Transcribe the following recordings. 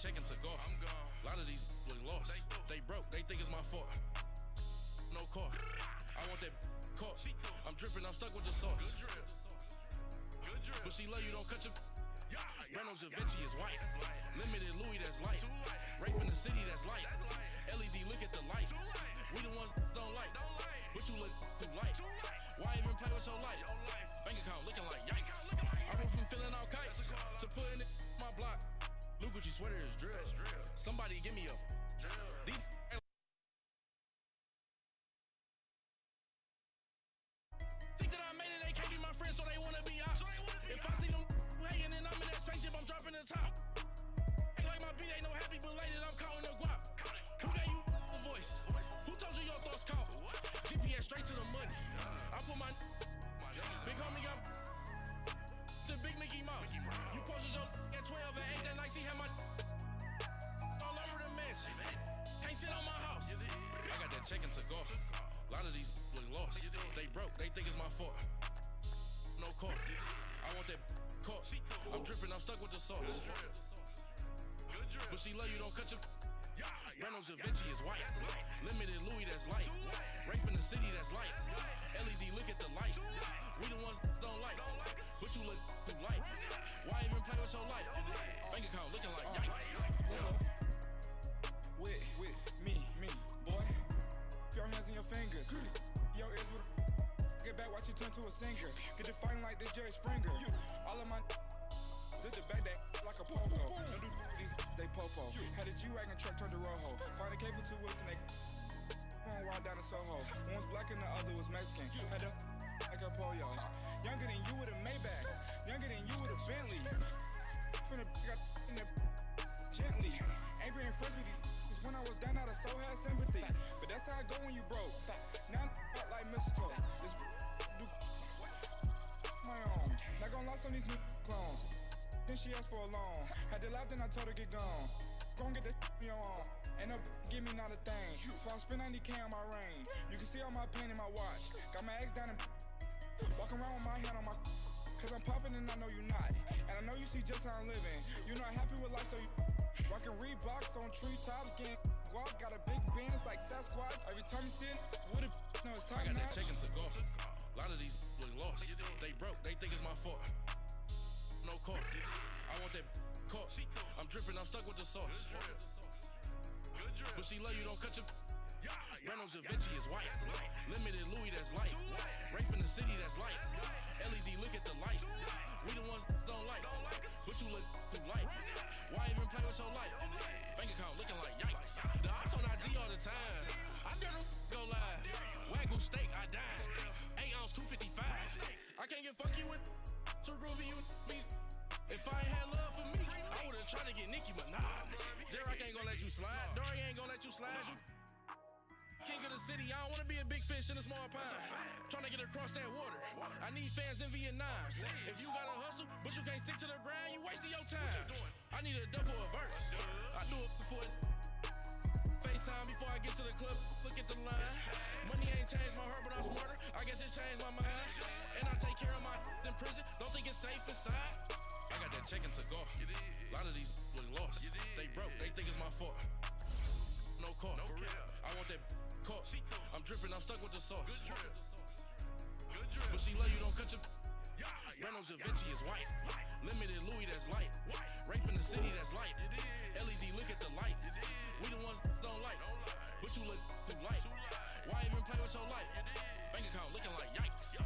Checking to go. I'm gone. A lot of these look lost. They broke. They think it's my fault. No car. I want that caught. I'm dripping. I'm stuck with the sauce. But she love you. Don't cut your. Reynolds Da Vinci is white. Limited Louis that's light. Rape in the city that's light. LED look at the lights. We the ones don't like. But you look too light. Why even play with your life? Bank account looking like yikes. I went from filling out kites to putting it in my block. Blue Gucci sweater is drill. Somebody give me a these think that I made it, they can't be my friends, so they wanna be ops. If I see them hating and I'm in that spaceship, I'm dropping the top. Ain't like my beat ain't no happy belated, I'm counting the guap. Who gave you a voice? Who told you your thoughts count? GPS straight to the money. I put my big homie up. The big Mickey Mouse. You posted your at 12 and 8 that night, she had my all over the mansion. Can't sit on my house. I got that checking to go. A lot of these look lost. They broke, they think it's my fault. No car. I want that caught. I'm dripping, I'm stuck with the sauce. But she love you, don't cut your. Reynolds Da Vinci is white. Limited Louis that's light. Rape in the city that's light. LED look at the lights. We the ones don't like. But you look too light. Why even play with your life? Bank account looking like yikes. With me, boy. Your hands and your fingers. Your ears with get back, watch you turn to a singer. Get to fighting like this Jerry Springer. All of my zip the back that like a pogo. No do these they popo. Had a G-Wagon truck turned to Rojo. Find a cable 2 wheels and they going wild down in Soho. One was black and the other was Mexican. Had a like a pollo. Younger than you with a Maybach. Younger than you with a Bentley. Finna got in the gently. Angry and friends with these when I was down out of so had sympathy. But that's how I go when you broke. Now I'm like mistletoe. This do my own. Not gonna lost on these new clones. Then she asked for a loan. Had to laugh, then I told her get gone. Gon' get that me on. And no give me not a thing. So I spend 90K on my ring. You can see all my pain in my watch. Got my ex down and walking around with my hand on my. Cause I'm popping and I know you not. And I know you see just how I'm living. You not happy with life, so you rockin' Reeboks on treetops, getting guap. Got a big Benz like Sasquatch. Every time you see it, with it, no, it's top I got notch. that chicken to go. A lot of these look lost. They broke, they think it's my fault. No court. I want that caught. I'm dripping, I'm stuck with the sauce. But she love you, don't cut your. Reynolds Da Vinci is white. Limited Louis, that's light. Rape in the city, that's light. LED, look at the light. We the ones don't like. But you look too light. Why even play with your life? Bank account looking like yikes. The ops on IG all the time. I dare them go live. Wagyu steak, I dine. 8 ounce, 255. I can't get fuck you with too groovy you me. If I ain't had love for me, I would've tried to get Nicki Minaj. J-Rock ain't gonna let you slide. Dory ain't gonna let you slide. You king of the city, I don't wanna be a big fish in a small pond. Trying to get across that water. I need fans in Vietnam. If you gotta hustle, but you can't stick to the grind, you wasting your time. I need a double a verse. I do it before FaceTime before I get to the club. Look at the line. Money ain't changed my heart, but I'm smarter. I guess it changed my mind. And I take care of my in prison. Don't think it's safe inside. I got that chicken to go. A lot of these look lost. They broke, they think it's my fault. No court. I want that caught. I'm dripping, I'm stuck with the sauce. But she love you, don't cut your. Reynolds Da Vinci is white. Limited Louis, that's light. Rape in the city, that's light. LED, look at the light. We the ones don't like. But you look too light. Why even play with your life? Bank account looking like yikes.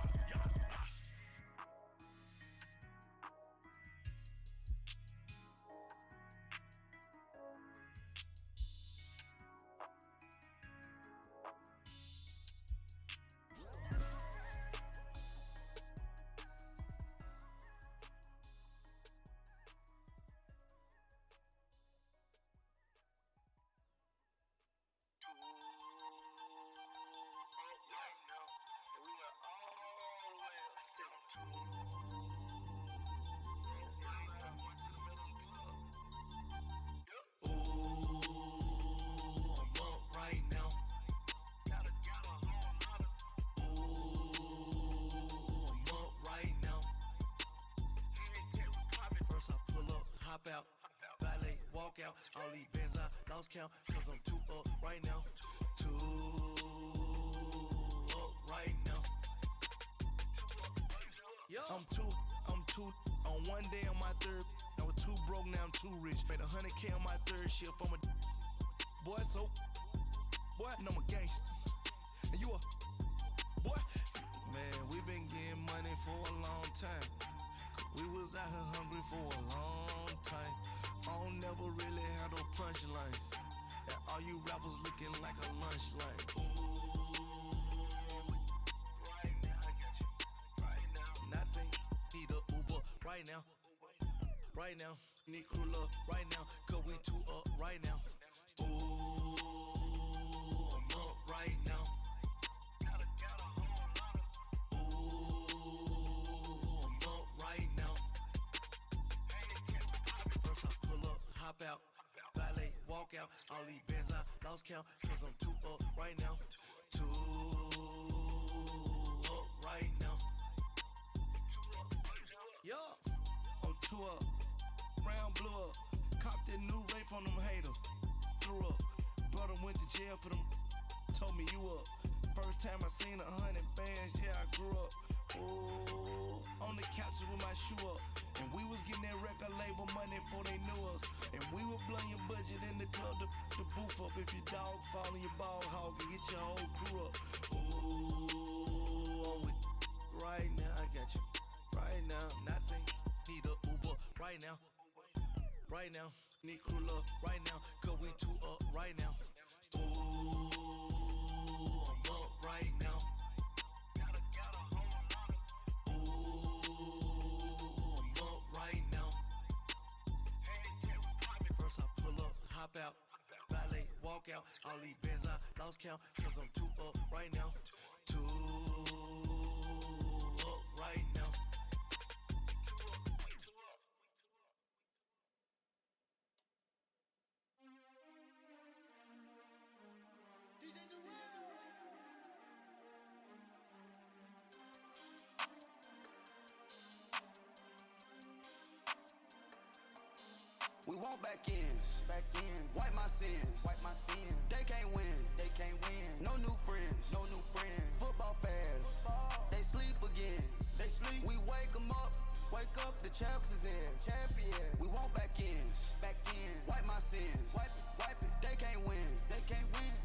Out, valet, walk out, all these bands I lost count, cause I'm too up right now, too up right now. I'm too, on one day on my third, I was too broke, now I'm too rich, made 100K on my third shift, I'm a boy, so, boy, and I'm a gangster, and you a, boy, man, we been getting money for a long time. We was out here hungry for a long time. I don't never really have no punchlines. And all you rappers looking like a lunch line. Right now, I got you. Right now. Nothing, need a Uber right now. Right now, need crew love right now. Cause we too up right now. Ooh, I'm up right now. Hop out, valet, walk out, all these bands I lost count, cause I'm too up right now, too up right now. Yeah, I'm too up, round blew up, copped that new rape on them haters, threw up, brother went to jail for them, told me you up, first time I seen 100 bands, yeah I grew up, ooh, on the couches with my shoe up. And we was getting that record label money before they knew us. And we were blowing your budget in the club to the booth up. If your dog fall in your ball hog and get your whole crew up. Ooh, I'm with right now, I got you. Right now, nothing, need a Uber right now. Right now, need crew love right now. Cause we too up right now. Ooh, I'm up right now. Hop out, valet, walk out, all these bands I lost count, cause I'm too up right now, too up right now. We want back ends. Wipe my sins. They can't win. No new friends. Football fans. They sleep again. We wake them up. Wake up, the champs is in. We want back ends. Wipe my sins. Wipe it. They can't win.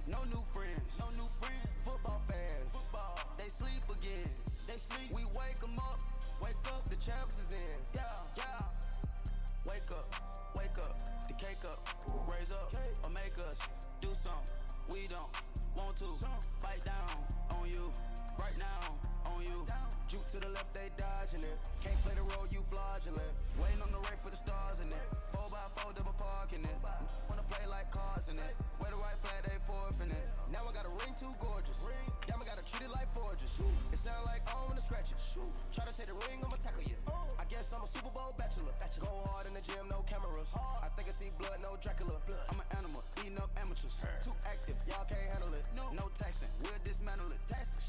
No new friends. Football fans. They sleep again. We wake them up. Wake up, the champs is in. Yeah. Wake up, the cake up, raise up, or make us do something we don't want to. Bite down on you, right now on you. Juke to the left, they dodging it. Can't play the role, you fraudulent. Waiting on the right for the stars in it. 4x4 double parking it. Wanna play like cars in it. Wear the white flag, they forfeiting it. Now I got a ring too gorgeous. Damn, I gotta treat it like forges. It sound like I wanna scratch it. Try to take the ring, I'ma tackle you. I guess I'm a Super Bowl bachelor. Go hard in the gym, no cameras. I think I see blood, no Dracula. I'm an animal, eating up amateurs. Too active, y'all can't handle it. No taxing, we'll dismantle it.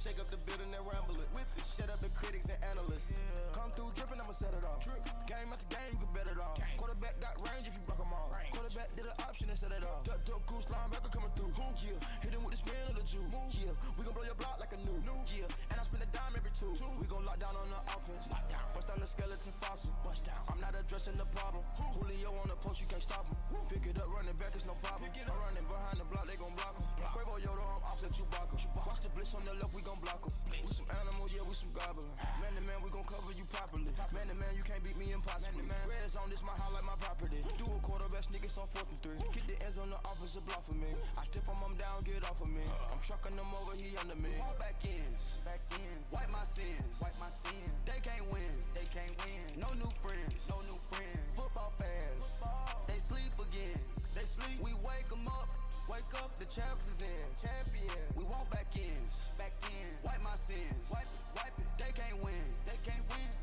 Shake up the building and ramble it. Shut up the critics and analysts. Come through dripping, I'ma set it off. Game after game, you can bet it off. Quarterback got range if you block them all. Quarterback did an option and set it off. Duck, goose, linebacker coming through. Yeah, hit him with the spin of the Jew. Yeah, we gon' blow your block like a new. Yeah, and I spend a dime every two. We gon' lock down on the offense. Bust down the skeleton fossil. I'm not addressing the problem. Julio on the post, you can't stop him. Pick it up, running back, it's no problem. I'm running behind the block, they gon' block him. Quavo Yoda, I'm offset Chewbacca. Watch the blitz on the left, we gon' block him. We some animal, yeah, we some goblin. Man to man, we gon' cover you properly. Man to man, you can't beat me impossibly. Red zone, this my highlight, my property. Do a quarterback, niggas on 4th and 3. Get the ends on the offensive block for me. I stiff him, I'm down, get off of me. I'm trucking them over, he under me. All back ends. Wipe my sins. They can't win. No new friends. Football fans. They sleep again. We wake them up. Wake up, the champs is in. We want back ends. Wipe my sins. Wipe it. They can't win.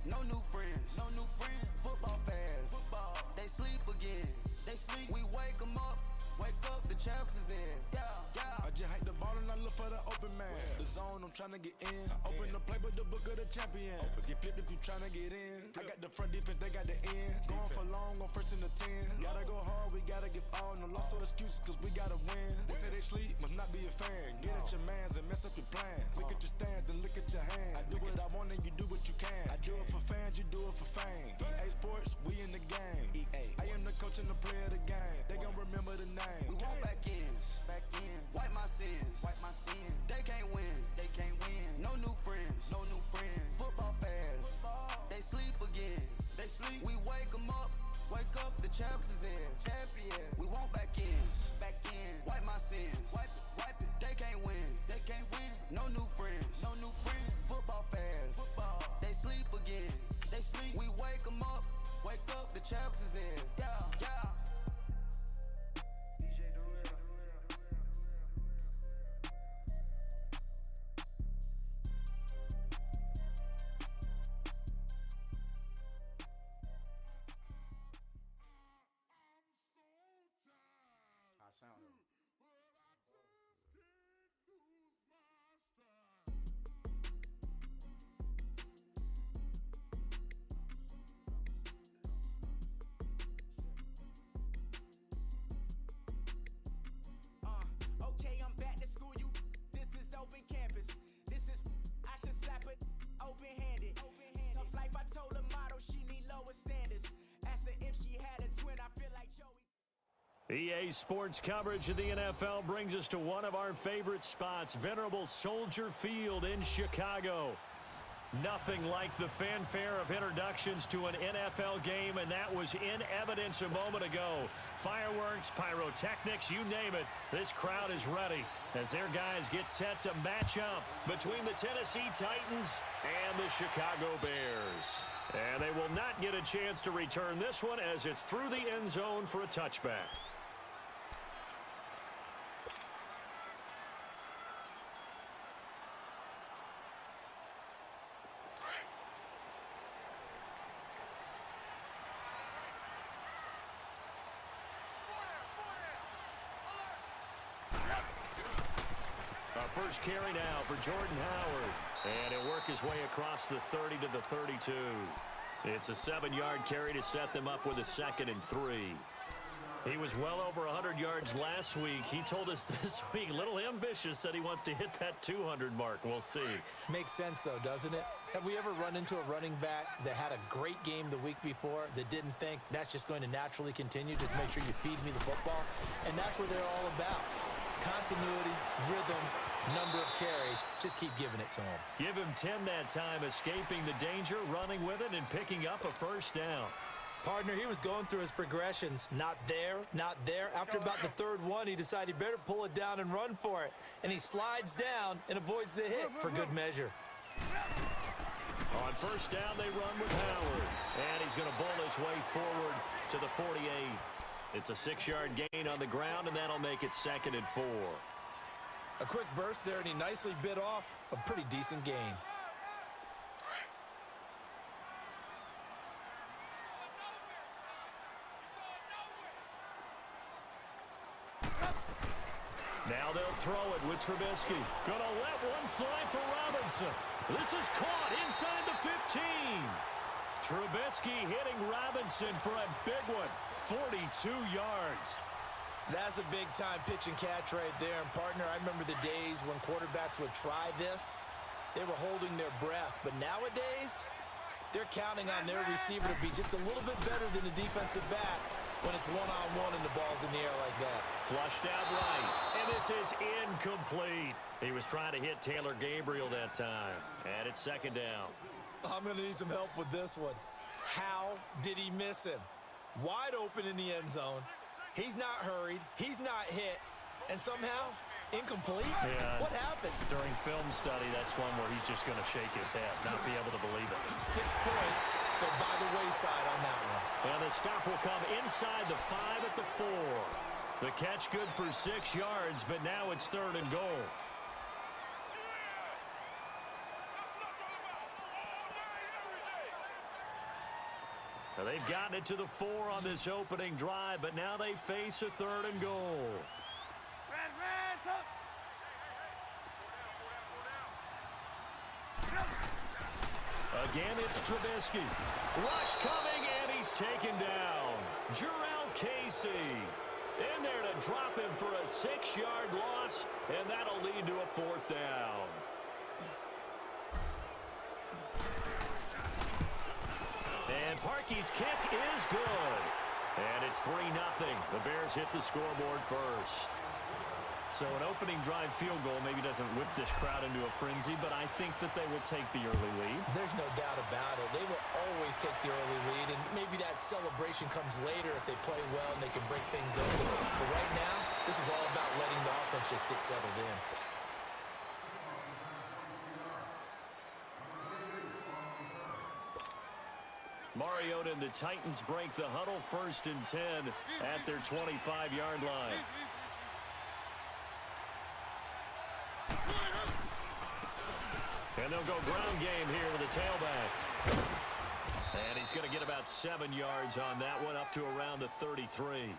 No new friends. Football fans. They sleep again. We wake them up. Wake up, the champs is in. Yeah. I just hate the ball and I look for the open man. The zone, I'm tryna get in. Open the playbook, the book of the champion. Get flipped if you tryna get in. I got the front defense, they got the end. Going for long, on 1st and the 10. Gotta go hard, we gotta give all. No loss or excuses, cause we gotta win. They say they sleep, must not be a fan. Get at your mans and mess up your plans. Look at your stands and look at your hands. I do what I want and you do what you can. I do it for fans, you do it for fame. EA Sports, we in the game. I am the coach and the player of the game. They gon' remember the name. We want back ends. Wipe my sins. They can't win. No new friends. Football fans. They sleep again. We wake them up. Wake up, the champs is in. We want back ends. Wipe my sins. Wipe it. They can't win. No new friends. Football fans. They sleep again. We wake them up. Wake up, the champs is in. Yeah. Okay, I'm back to school, you. This is open campus. This is, I should slap it open-handed. Tough life, I told her model she need lower standards. Asked her if she had a twin, I feel like Joey. EA Sports coverage of the NFL brings us to one of our favorite spots, venerable Soldier Field in Chicago. Nothing like the fanfare of introductions to an NFL game, and that was in evidence a moment ago. Fireworks, pyrotechnics, you name it, this crowd is ready as their guys get set to match up between the Tennessee Titans and the Chicago Bears. And they will not get a chance to return this one as it's through the end zone for a touchback. First carry now for Jordan Howard. And he'll work his way across the 30 to the 32. It's a 7-yard carry to set them up with a 2nd and 3. He was well over 100 yards last week. He told us this week, a little ambitious, said he wants to hit that 200 mark. We'll see. Makes sense, though, doesn't it? Have we ever run into a running back that had a great game the week before that didn't think that's just going to naturally continue? Just make sure you feed me the football. And that's what they're all about. Continuity, rhythm, number of carries. Just keep giving it to him. Give him 10 that time, escaping the danger, running with it, and picking up a first down. Partner, he was going through his progressions. Not there, not there. After about the third one, he decided he better pull it down and run for it. And he slides down and avoids the hit for good measure. On first down, they run with Howard. And he's going to bull his way forward to the 48. It's a 6-yard gain on the ground, and that'll make it 2nd and 4. A quick burst there, and he nicely bit off a pretty decent gain. Now they'll throw it with Trubisky. Gonna let one fly for Robinson. This is caught inside the 15. Trubisky hitting Robinson for a big one. 42 yards. That's a big-time pitch and catch right there. And, partner, I remember the days when quarterbacks would try this. They were holding their breath. But nowadays, they're counting on their receiver to be just a little bit better than the defensive back when it's one-on-one and the ball's in the air like that. Flushed out right. And this is incomplete. He was trying to hit Taylor Gabriel that time. And it's 2nd down. I'm going to need some help with this one. How did he miss him? Wide open in the end zone. He's not hurried. He's not hit. And somehow, incomplete? Yeah. What happened? During film study, that's one where he's just going to shake his head, not be able to believe it. 6 points, but by the wayside on that one. And the stop will come inside the 5 at the 4. The catch good for 6 yards, but now it's 3rd and goal. Now they've gotten it to the 4 on this opening drive, but now they face a 3rd and goal. Again, it's Trubisky. Rush coming, and he's taken down. Jarrell Casey in there to drop him for a 6-yard loss, and that'll lead to a 4th down. And Parkey's kick is good. And it's 3-0. The Bears hit the scoreboard first. So an opening drive field goal maybe doesn't whip this crowd into a frenzy, but I think that they will take the early lead. There's no doubt about it. They will always take the early lead, and maybe that celebration comes later if they play well and they can break things open. But right now, this is all about letting the offense just get settled in. Mariota and the Titans break the huddle, 1st and 10 at their 25-yard line. And they'll go ground game here with a tailback. And he's going to get about 7 yards on that one, up to around the 33.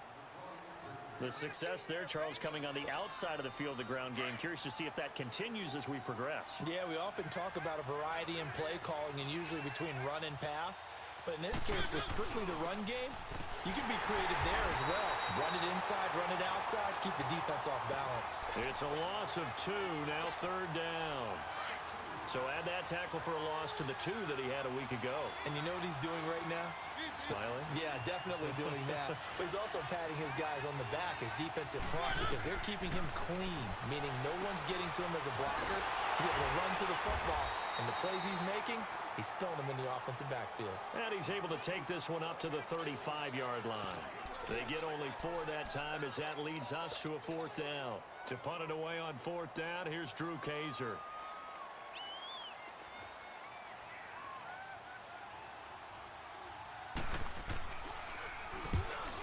The success there, Charles, coming on the outside of the field, the ground game. Curious to see if that continues as we progress. Yeah, we often talk about a variety in play calling and usually between run and pass. But in this case, with strictly the run game, you can be creative there as well. Run it inside, run it outside, keep the defense off balance. It's a loss of 2, now 3rd down. So add that tackle for a loss to the 2 that he had a week ago. And you know what he's doing right now? Smiling? Yeah, definitely doing that. But he's also patting his guys on the back, his defensive front, because they're keeping him clean, meaning no one's getting to him as a blocker. He's able to run to the football. And the plays he's making, he's spilling them in the offensive backfield. And he's able to take this one up to the 35-yard line. They get only 4 that time as that leads us to a 4th down. To punt it away on 4th down, here's Drew Kaiser.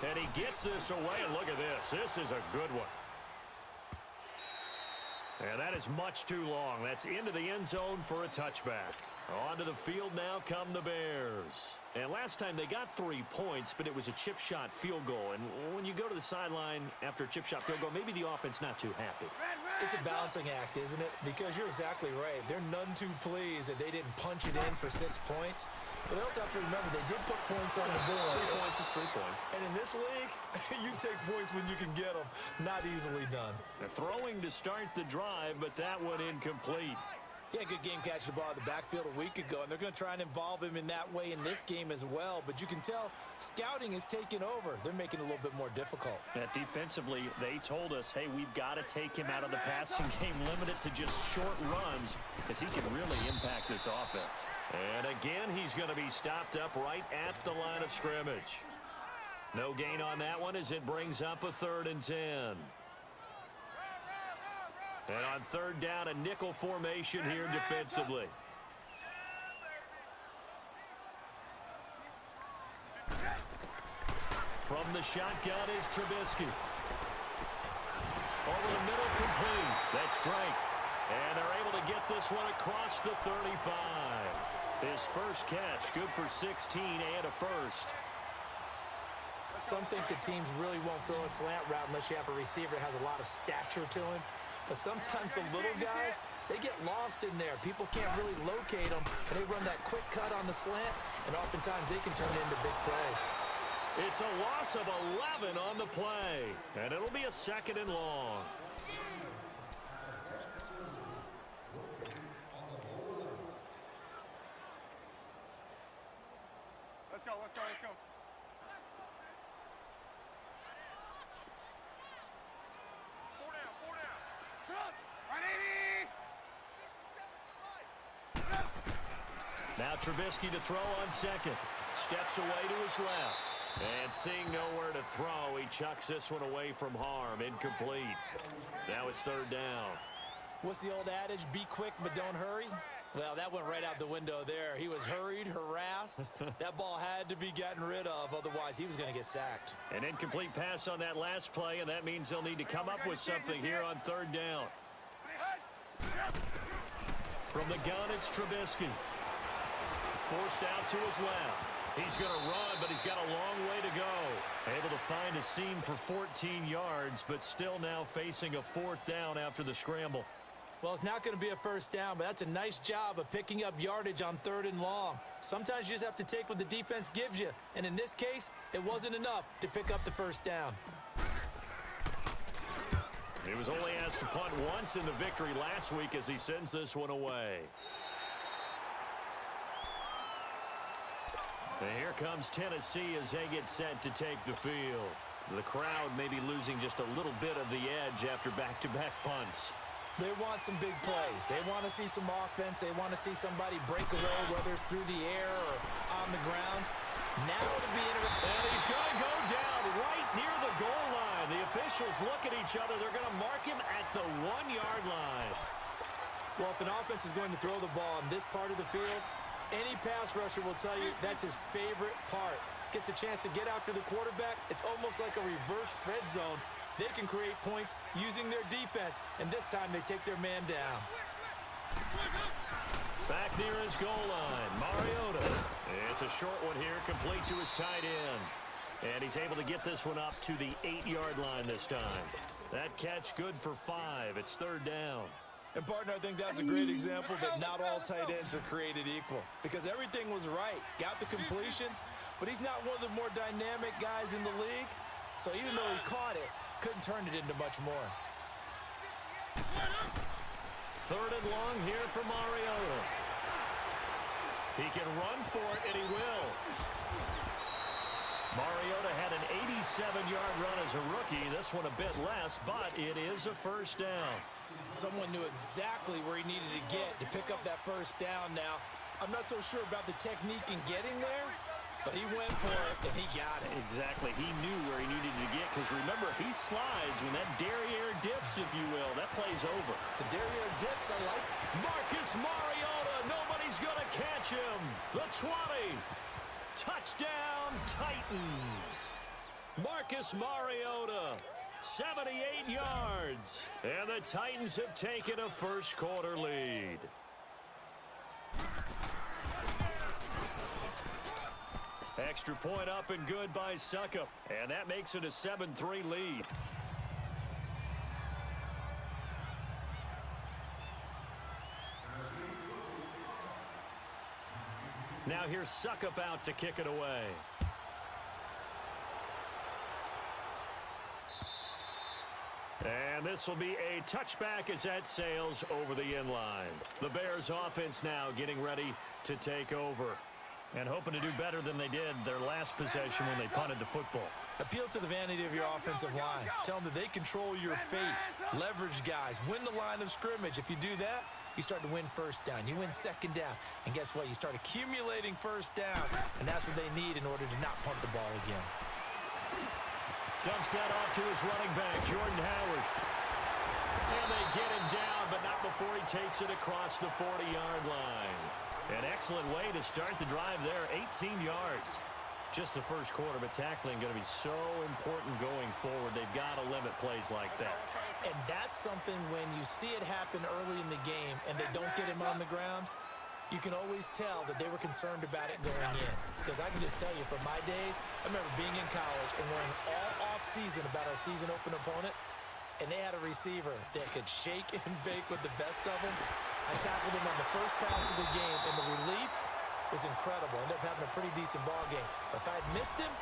And he gets this away, and look at this. This is a good one. And that is much too long. That's into the end zone for a touchback. Onto the field now come the Bears. And last time they got 3 points, but it was a chip shot field goal. And when you go to the sideline after a chip shot field goal, maybe the offense not too happy. It's a balancing act, isn't it? Because you're exactly right. They're none too pleased that they didn't punch it in for 6 points. But they also have to remember they did put points on the board. 3 points is 3 points. And in this league, you take points when you can get them. Not easily done. They're throwing to start the drive, but that one incomplete. He had a good game catching the ball in the backfield a week ago, and they're going to try and involve him in that way in this game as well. But you can tell scouting is taking over. They're making it a little bit more difficult. Defensively, they told us, hey, we've got to take him out of the passing game, limit it to just short runs, because he can really impact this offense. And again, he's going to be stopped up right at the line of scrimmage. No gain on that one as it brings up a 3rd and 10. And on 3rd down, a nickel formation here defensively. From the shotgun is Trubisky. Over the middle, complete. That's Drake. And they're able to get this one across the 35. His first catch, good for 16 and a first. Some think the teams really won't throw a slant route unless you have a receiver that has a lot of stature to him. But sometimes the little guys, they get lost in there. People can't really locate them, and they run that quick cut on the slant, and oftentimes they can turn it into big plays. It's a loss of 11 on the play, and it'll be a 2nd and long. Let's go. 4 down. Now Trubisky to throw on 2nd. Steps away to his left. And seeing nowhere to throw, he chucks this one away from harm. Incomplete. Now it's 3rd down. What's the old adage? Be quick, but don't hurry. Well, that went right out the window there. He was hurried, harassed. That ball had to be gotten rid of. Otherwise, he was going to get sacked. An incomplete pass on that last play, and that means they'll need to come up with something here on 3rd down. From the gun, it's Trubisky. Forced out to his left. He's going to run, but he's got a long way to go. Able to find a seam for 14 yards, but still now facing a 4th down after the scramble. Well, it's not going to be a 1st down, but that's a nice job of picking up yardage on 3rd and long. Sometimes you just have to take what the defense gives you, and in this case, it wasn't enough to pick up the 1st down. He was only asked to punt once in the victory last week as he sends this one away. And here comes Tennessee as they get set to take the field. The crowd may be losing just a little bit of the edge after back-to-back punts. They want some big plays. They want to see some offense. They want to see somebody break away, whether it's through the air or on the ground. Now to be interesting. And he's going to go down right near the goal line. The officials look at each other. They're going to mark him at the 1-yard line. Well, if an offense is going to throw the ball in this part of the field, any pass rusher will tell you that's his favorite part. Gets a chance to get after the quarterback. It's almost like a reverse red zone. They can create points using their defense, and this time they take their man down. Back near his goal line, Mariota. It's a short one here, complete to his tight end. And he's able to get this one up to the 8-yard line this time. That catch good for 5. It's 3rd down. And, partner, I think that's a great example that not all tight ends are created equal. Because everything was right. Got the completion, but he's not one of the more dynamic guys in the league. So even though he caught it, couldn't turn it into much more. 3rd and long here for Mariota. He can run for it, and he will. Mariota had an 87-yard run as a rookie. This one a bit less, but it is a 1st down. Someone knew exactly where he needed to get to pick up that 1st down now. I'm not so sure about the technique in getting there, but he went for it, and he got it. Exactly. He knew where he needed to get, because remember, if he slides, when that derriere dips, if you will, that play's over. The derriere dips, I like. Marcus Mariota, nobody's going to catch him. The 20. Touchdown, Titans. Marcus Mariota, 78 yards. And the Titans have taken a 1st quarter lead. Extra point up and good by Suckup. And that makes it a 7-3 lead. Now here's Suckup out to kick it away. And this will be a touchback as that sails over the inline. The Bears offense now getting ready to take over. And hoping to do better than they did their last possession when they punted the football. Appeal to the vanity of your offensive line. Tell them that they control your fate. Leverage guys. Win the line of scrimmage. If you do that, you start to win first down. You win second down. And guess what? You start accumulating first downs. And that's what they need in order to not punt the ball again. Dumps that off to his running back, Jordan Howard. And they get him down, but not before he takes it across the 40-yard line. An excellent way to start the drive there, 18 yards. Just the first quarter, but tackling going to be so important going forward. They've got to limit plays like that. And that's something when you see it happen early in the game and they don't get him on the ground, you can always tell that they were concerned about it going in. Because I can just tell you, from my days, I remember being in college and worrying all off-season about our season open opponent, and they had a receiver that could shake and bake with the best of them. I tackled him on the first pass of the game, and the relief was incredible. Ended up having a pretty decent ball game. But if I had missed him,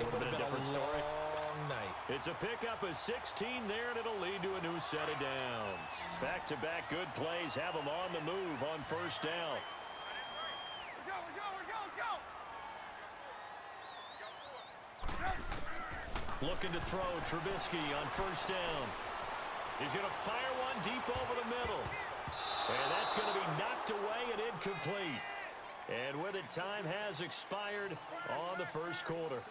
it would have been a long night. It's a pickup of 16 there, and it'll lead to a new set of downs. Back-to-back good plays have them on the move on first down. Looking to throw, Trubisky on first down. He's going to fire one deep over the middle. And that's going to be knocked away and incomplete. And with it, time has expired on the first quarter.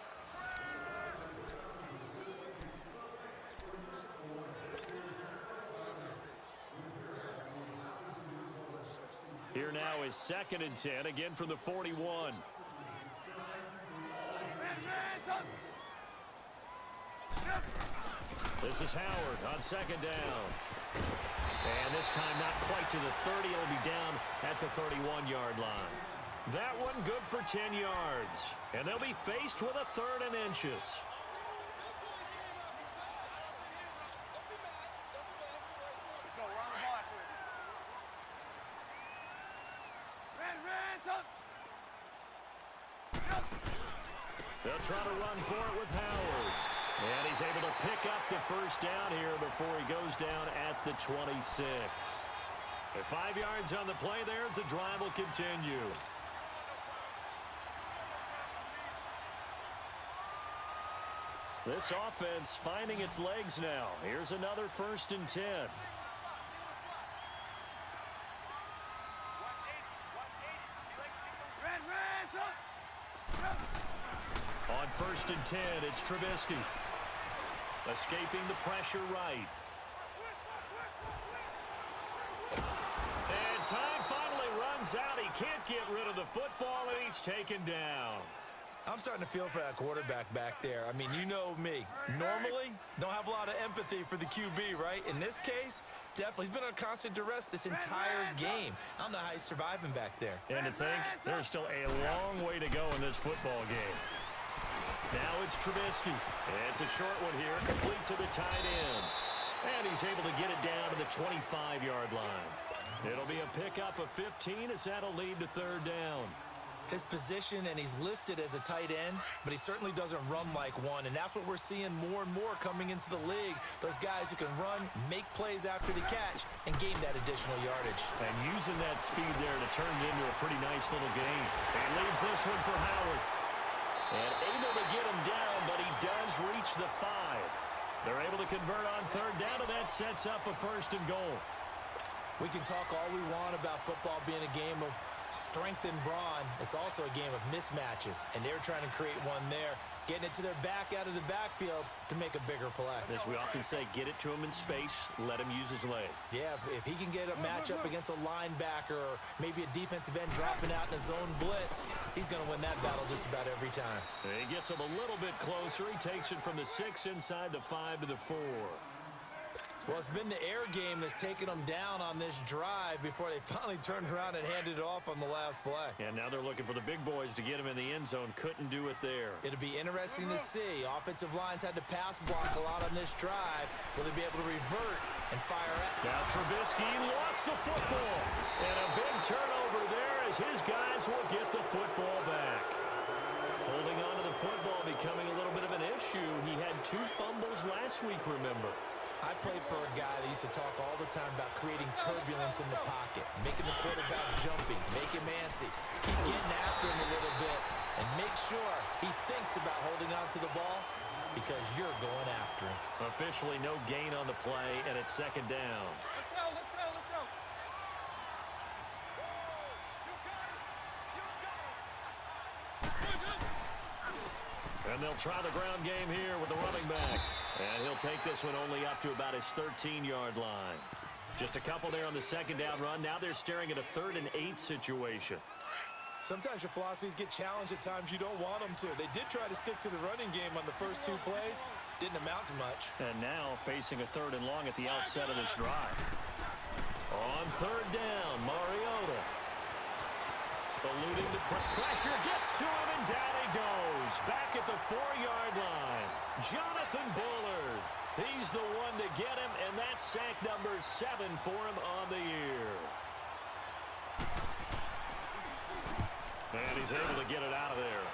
Here now is 2nd and 10, again from the 41. This is Howard on 2nd down. And this time not quite to the 30. It'll be down at the 31-yard line. That one good for 10 yards. And they'll be faced with a 3rd and inches. They'll try to run for it with Howard. And he's able to pick up the first down here before he goes down at the 26. At 5 yards on the play there as the drive will continue. This offense finding its legs now. Here's another 1st and 10. On 1st and 10, it's Trubisky. Escaping the pressure right. And time finally runs out. He can't get rid of the football, and he's taken down. I'm starting to feel for that quarterback back there. I mean, you know me. Normally, don't have a lot of empathy for the QB, right? In this case, definitely. He's been on constant duress this entire game. I don't know how he's surviving back there. And to think, there's still a long way to go in this football game. Now it's Trubisky. It's a short one here, complete to the tight end. And he's able to get it down to the 25-yard line. It'll be a pickup of 15 as that'll lead to 3rd down. His position, and he's listed as a tight end, but he certainly doesn't run like one, and that's what we're seeing more and more coming into the league. Those guys who can run, make plays after the catch, and gain that additional yardage. And using that speed there to turn it into a pretty nice little game. And leaves this one for Howard. And able to get him down, but he does reach the 5. They're able to convert on 3rd down, and that sets up a 1st and goal. We can talk all we want about football being a game of strength and brawn. It's also a game of mismatches, and they're trying to create one there, getting it to their back out of the backfield to make a bigger play. As we often say, get it to him in space, let him use his leg. Yeah, if he can get a matchup against a linebacker or maybe a defensive end dropping out in a zone blitz, he's going to win that battle just about every time. He gets him a little bit closer. He takes it from the 6 inside the 5 to the 4. Well, it's been the air game that's taken them down on this drive before they finally turned around and handed it off on the last play. And now they're looking for the big boys to get him in the end zone. Couldn't do it there. It'll be interesting to see. Offensive lines had to pass block a lot on this drive. Will they be able to revert and fire out? Now Trubisky lost the football. And a big turnover there as his guys will get the football back. Holding on to the football becoming a little bit of an issue. He had 2 fumbles last week, remember. I played for a guy that used to talk all the time about creating turbulence in the pocket, making the quarterback jumpy, make him antsy, keep getting after him a little bit, and make sure he thinks about holding on to the ball because you're going after him. Officially no gain on the play, and it's second down. Let's go. And they'll try the ground game here with the running back. And he'll take this one only up to about his 13-yard line. Just a couple there on the second down run. Now they're staring at a 3rd and 8 situation. Sometimes your philosophies get challenged at times you don't want them to. They did try to stick to the running game on the first 2 plays. Didn't amount to much. And now facing a 3rd and long at the outset of this drive. On 3rd down, Mariota. Eluding the pressure, gets to him, and down he goes. Back at the 4-yard line. Jonathan Bullard. He's the one to get him, and that's sack number 7 for him on the year. And he's able to get it out of there.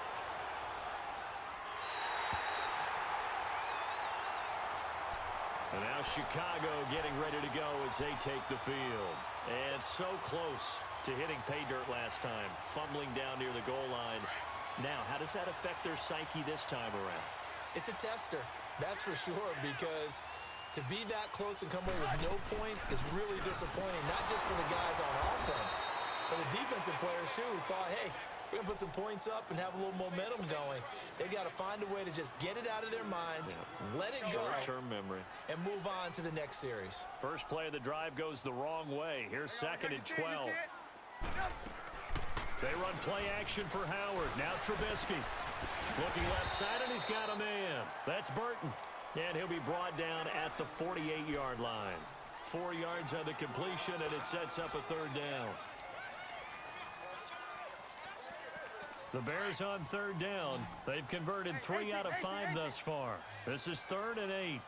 And now Chicago getting ready to go as they take the field. And so close to hitting pay dirt last time, fumbling down near the goal line. Now, how does that affect their psyche this time around? It's a tester, that's for sure, because to be that close and come away with no points is really disappointing, not just for the guys on offense, but the defensive players, too, who thought, hey, we're going to put some points up and have a little momentum going. They've got to find a way to just get it out of their minds, let it go, short-term memory, and move on to the next series. First play of the drive goes the wrong way. Here's 2nd and 12. They run play action for Howard. Now Trubisky. Looking left side, and he's got a man. That's Burton. And he'll be brought down at the 48-yard line. 4 yards on the completion, and it sets up a 3rd down. The Bears on 3rd down. They've converted 3 out of 5 thus far. This is 3rd and 8.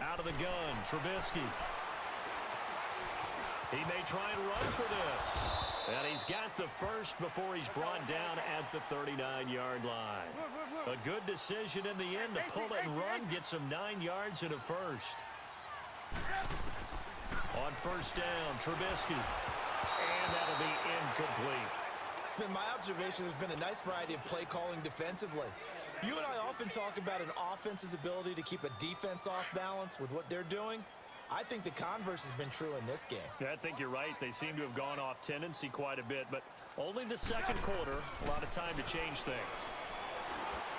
Out of the gun, Trubisky. He may try and run for this. And he's got the first before he's brought down at the 39-yard line. A good decision in the end to pull it and run, gets him 9 yards and a first. On 1st down, Trubisky. And that'll be incomplete. It's been my observation there's been a nice variety of play calling defensively. You and I often talk about an offense's ability to keep a defense off balance with what they're doing. I think the converse has been true in this game. Yeah, I think you're right. They seem to have gone off tendency quite a bit, but only the second quarter, a lot of time to change things.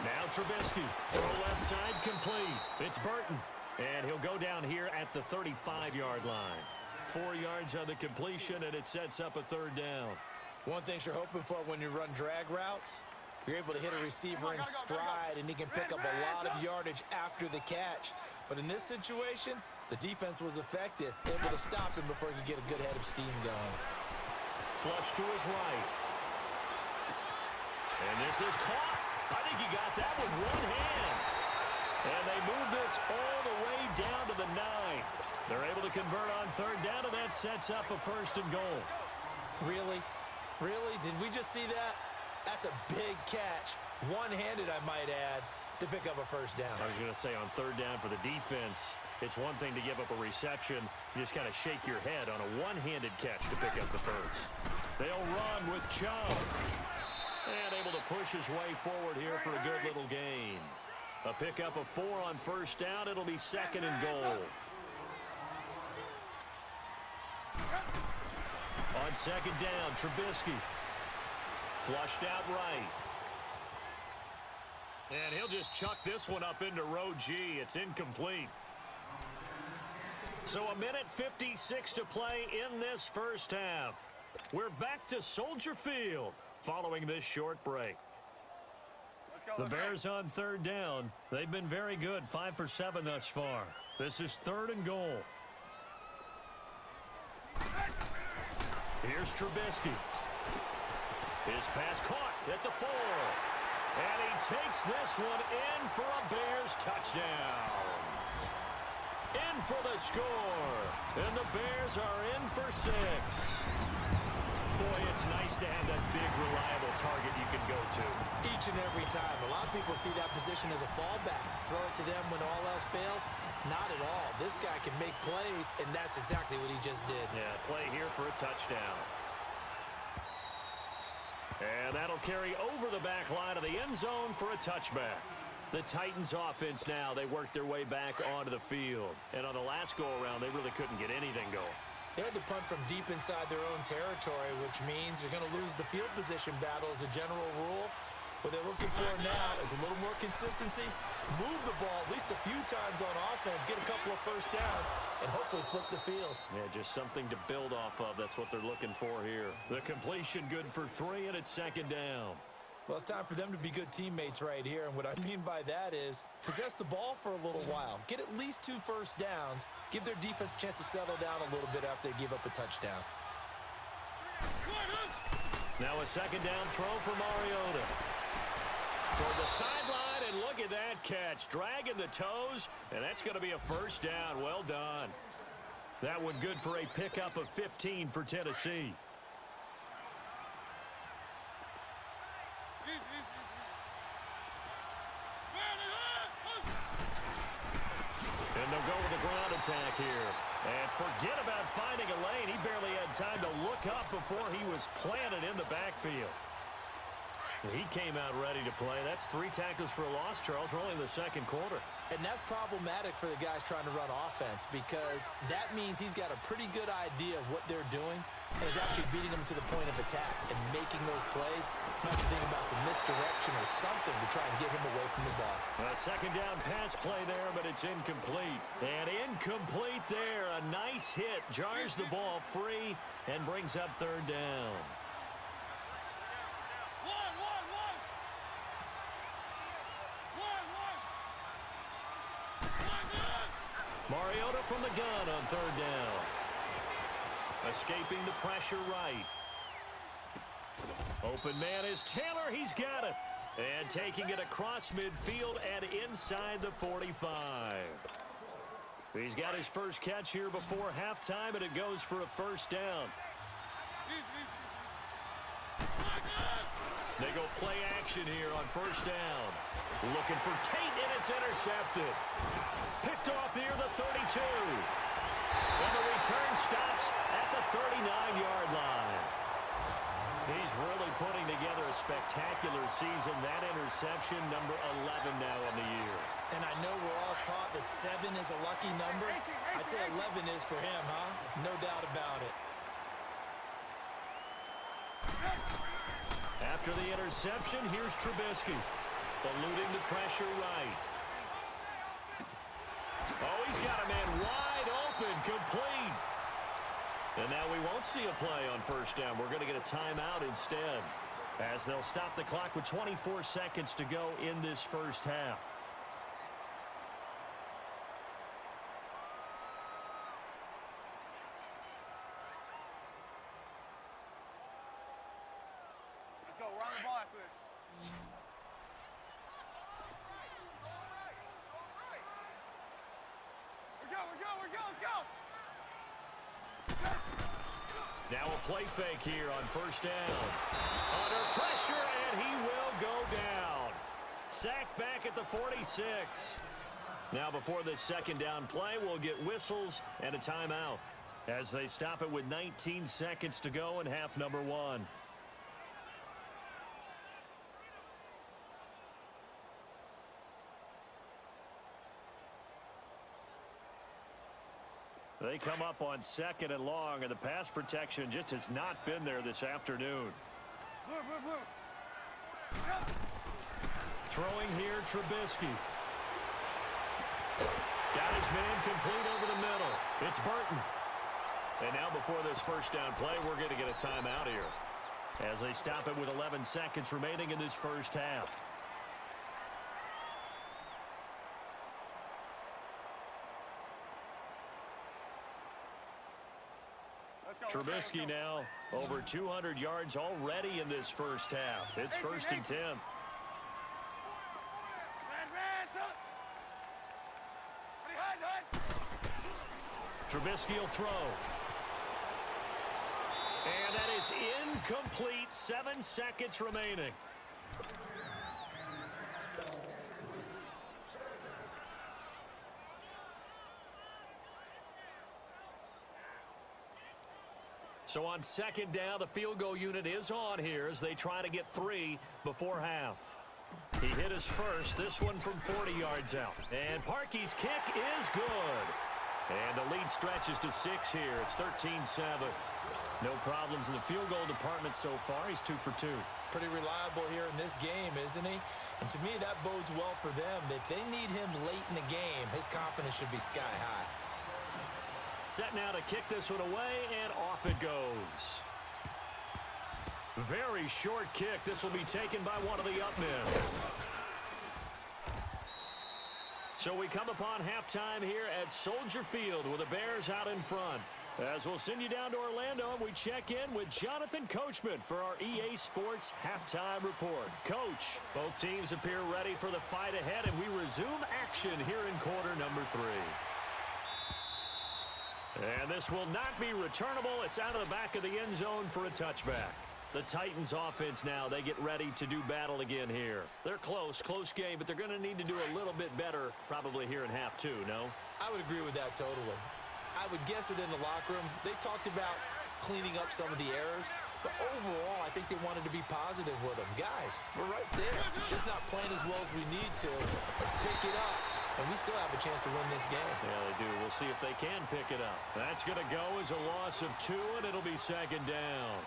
Now Trubisky, throw left side, complete. It's Burton, and he'll go down here at the 35-yard line. 4 yards on the completion, and it sets up a 3rd down. One thing you're hoping for when you run drag routes, you're able to hit a receiver in stride, and he can pick up a lot of yardage after the catch. But in this situation, the defense was effective, able to stop him before he could get a good head of steam going. Flush to his right. And this is caught. I think he got that with one hand. And they move this all the way down to the 9. They're able to convert on 3rd down, and that sets up a 1st and goal. Really? Really? Did we just see that? That's a big catch. One-handed, I might add, to pick up a 1st down. I was going to say on 3rd down for the defense, it's one thing to give up a reception. You just kind of shake your head on a one-handed catch to pick up the first. They'll run with Chubb. And able to push his way forward here for a good little gain. A pickup of 4 on 1st down. It'll be 2nd and goal. On 2nd down, Trubisky. Flushed out right. And he'll just chuck this one up into row G. It's incomplete. So a minute 56 to play in this first half. We're back to Soldier Field following this short break. The Bears on third down. They've been very good, 5 for 7 thus far. This is 3rd and goal. Here's Trubisky. His pass caught at the 4. And he takes this one in for a Bears touchdown. In for the score. And the Bears are in for 6. Boy, it's nice to have that big, reliable target you can go to. Each and every time. A lot of people see that position as a fallback. Throw it to them when all else fails. Not at all. This guy can make plays, and that's exactly what he just did. Yeah, play here for a touchdown. And that'll carry over the back line of the end zone for a touchback. The Titans offense now, they worked their way back onto the field. And on the last go-around, they really couldn't get anything going. They had to punt from deep inside their own territory, which means they're going to lose the field position battle as a general rule. What they're looking for now is a little more consistency, move the ball at least a few times on offense, get a couple of first downs, and hopefully flip the field. Yeah, just something to build off of. That's what they're looking for here. The completion good for 3, and it's 2nd down. Well, it's time for them to be good teammates right here, and what I mean by that is possess the ball for a little while, get at least 2 first downs, give their defense a chance to settle down a little bit after they give up a touchdown. Now a 2nd down throw for Mariota. Toward the sideline, and look at that catch. Dragging the toes, and that's going to be a first down. Well done. That one good for a pickup of 15 for Tennessee. And they'll go with a ground attack here. And forget about finding a lane. He barely had time to look up before he was planted in the backfield. He came out ready to play. That's 3 tackles for a loss, Charles. We're only in the 2nd quarter. And that's problematic for the guys trying to run offense because that means he's got a pretty good idea of what they're doing and is actually beating them to the point of attack and making those plays. Not to think about some misdirection or something to try and get him away from the ball. A 2nd down pass play there, but it's incomplete. And incomplete there. A nice hit. Jars the ball free and brings up 3rd down. Mariota from the gun on 3rd down. Escaping the pressure right. Open man is Taylor. He's got it. And taking it across midfield and inside the 45. He's got his first catch here before halftime, and it goes for a first down. They go play action here on first down. Looking for Tate, and it's intercepted. Picked off near the 32. And the return stops at the 39-yard line. He's really putting together a spectacular season. That interception, number 11 now on the year. And I know we're all taught that 7 is a lucky number. I'd say 11 is for him, huh? No doubt about it. After the interception, here's Trubisky. Eluding the pressure right. Oh, he's got a man wide open, complete. And now we won't see a play on first down. We're going to get a timeout instead, as they'll stop the clock with 24 seconds to go in this first half. Let's go. Run the ball after this. Let's go. Now a play fake here on first down. Under pressure, and he will go down. Sacked back at the 46. Now before this 2nd down play, we'll get whistles and a timeout as they stop it with 19 seconds to go in half number 1. They come up on 2nd and long, and the pass protection just has not been there this afternoon. Throwing here, Trubisky. Got his man complete over the middle. It's Burton. And now before this first down play, we're going to get a timeout here as they stop it with 11 seconds remaining in this first half. Trubisky now over 200 yards already in this first half. It's 1st and 10. Trubisky will throw. And that is incomplete. 7 seconds remaining. So on 2nd down, the field goal unit is on here as they try to get 3 before half. He hit his first, this one from 40 yards out. And Parkey's kick is good. And the lead stretches to 6 here. It's 13-7. No problems in the field goal department so far. He's 2 for 2. Pretty reliable here in this game, isn't he? And to me, that bodes well for them. If they need him late in the game, his confidence should be sky high. Set now to kick this one away, and off it goes. Very short kick. This will be taken by one of the up men. So we come upon halftime here at Soldier Field with the Bears out in front. As we'll send you down to Orlando, and we check in with Jonathan Coachman for our EA Sports Halftime Report. Coach, both teams appear ready for the fight ahead, and we resume action here in quarter number 3. And this will not be returnable. It's out of the back of the end zone for a touchback. The Titans offense now, they get ready to do battle again here. They're close game, but they're going to need to do a little bit better probably here in half 2, no? I would agree with that totally. I would guess it in the locker room. They talked about cleaning up some of the errors, but overall, I think they wanted to be positive with them. Guys, we're right there. Just not playing as well as we need to. Let's pick it up, and we still have a chance to win this game. Yeah, they do. We'll see if they can pick it up. That's going to go as a loss of 2, and it'll be 2nd down.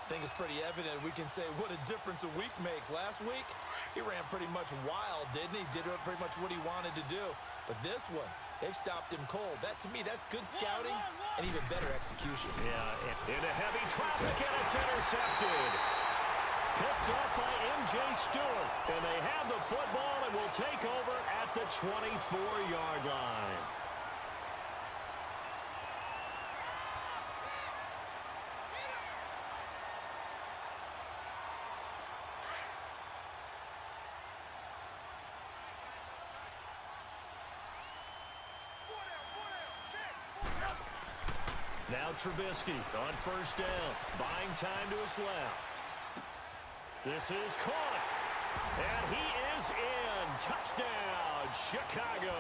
I think it's pretty evident. We can say what a difference a week makes. Last week, he ran pretty much wild, didn't he? Did pretty much what he wanted to do. But this one, they've stopped him cold. That, to me, that's good scouting and even better execution. Yeah, into heavy traffic, and it's intercepted. Picked up by M.J. Stewart. And they have the football and will take over at the 24-yard line. Now Trubisky on 1st down, buying time to his left. This is caught, and he is in. Touchdown, Chicago.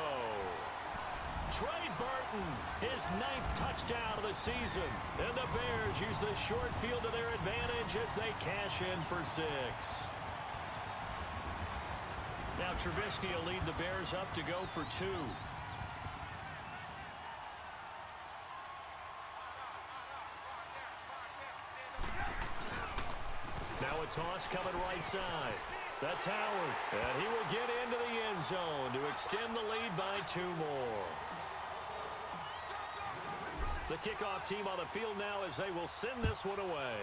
Trey Burton, his 9th touchdown of the season. And the Bears use the short field to their advantage as they cash in for 6. Now Trubisky will lead the Bears up to go for 2. Now a toss coming right side. That's Howard. And he will get into the end zone to extend the lead by 2 more. The kickoff team on the field now as they will send this one away.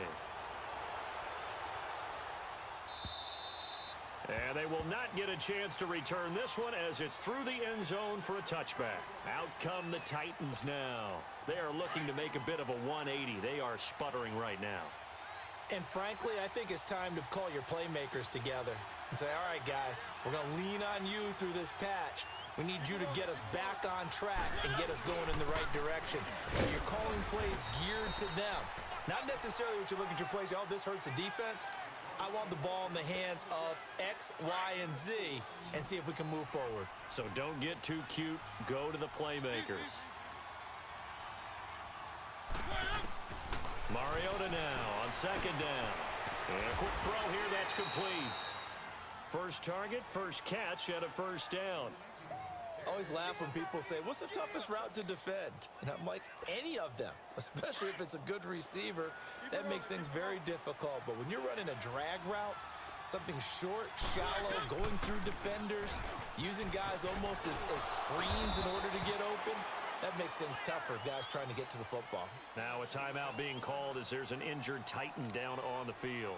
And they will not get a chance to return this one as it's through the end zone for a touchback. Out come the Titans now. They are looking to make a bit of a 180. They are sputtering right now. And frankly, I think it's time to call your playmakers together and say, all right, guys, we're going to lean on you through this patch. We need you to get us back on track and get us going in the right direction. So you're calling plays geared to them. Not necessarily what you look at your plays, oh, this hurts the defense. I want the ball in the hands of X, Y, and Z and see if we can move forward. So don't get too cute. Go to the playmakers. Mariota now on 2nd down. And a quick throw here, that's complete. First target, first catch, and a 1st down. I always laugh when people say, what's the toughest route to defend? And I'm like, any of them, especially if it's a good receiver. That makes things very difficult. But when you're running a drag route, something short, shallow, going through defenders, using guys almost as screens in order to get open, That makes things tough for guys trying to get to the football. Now a timeout being called as there's an injured Titan down on the field.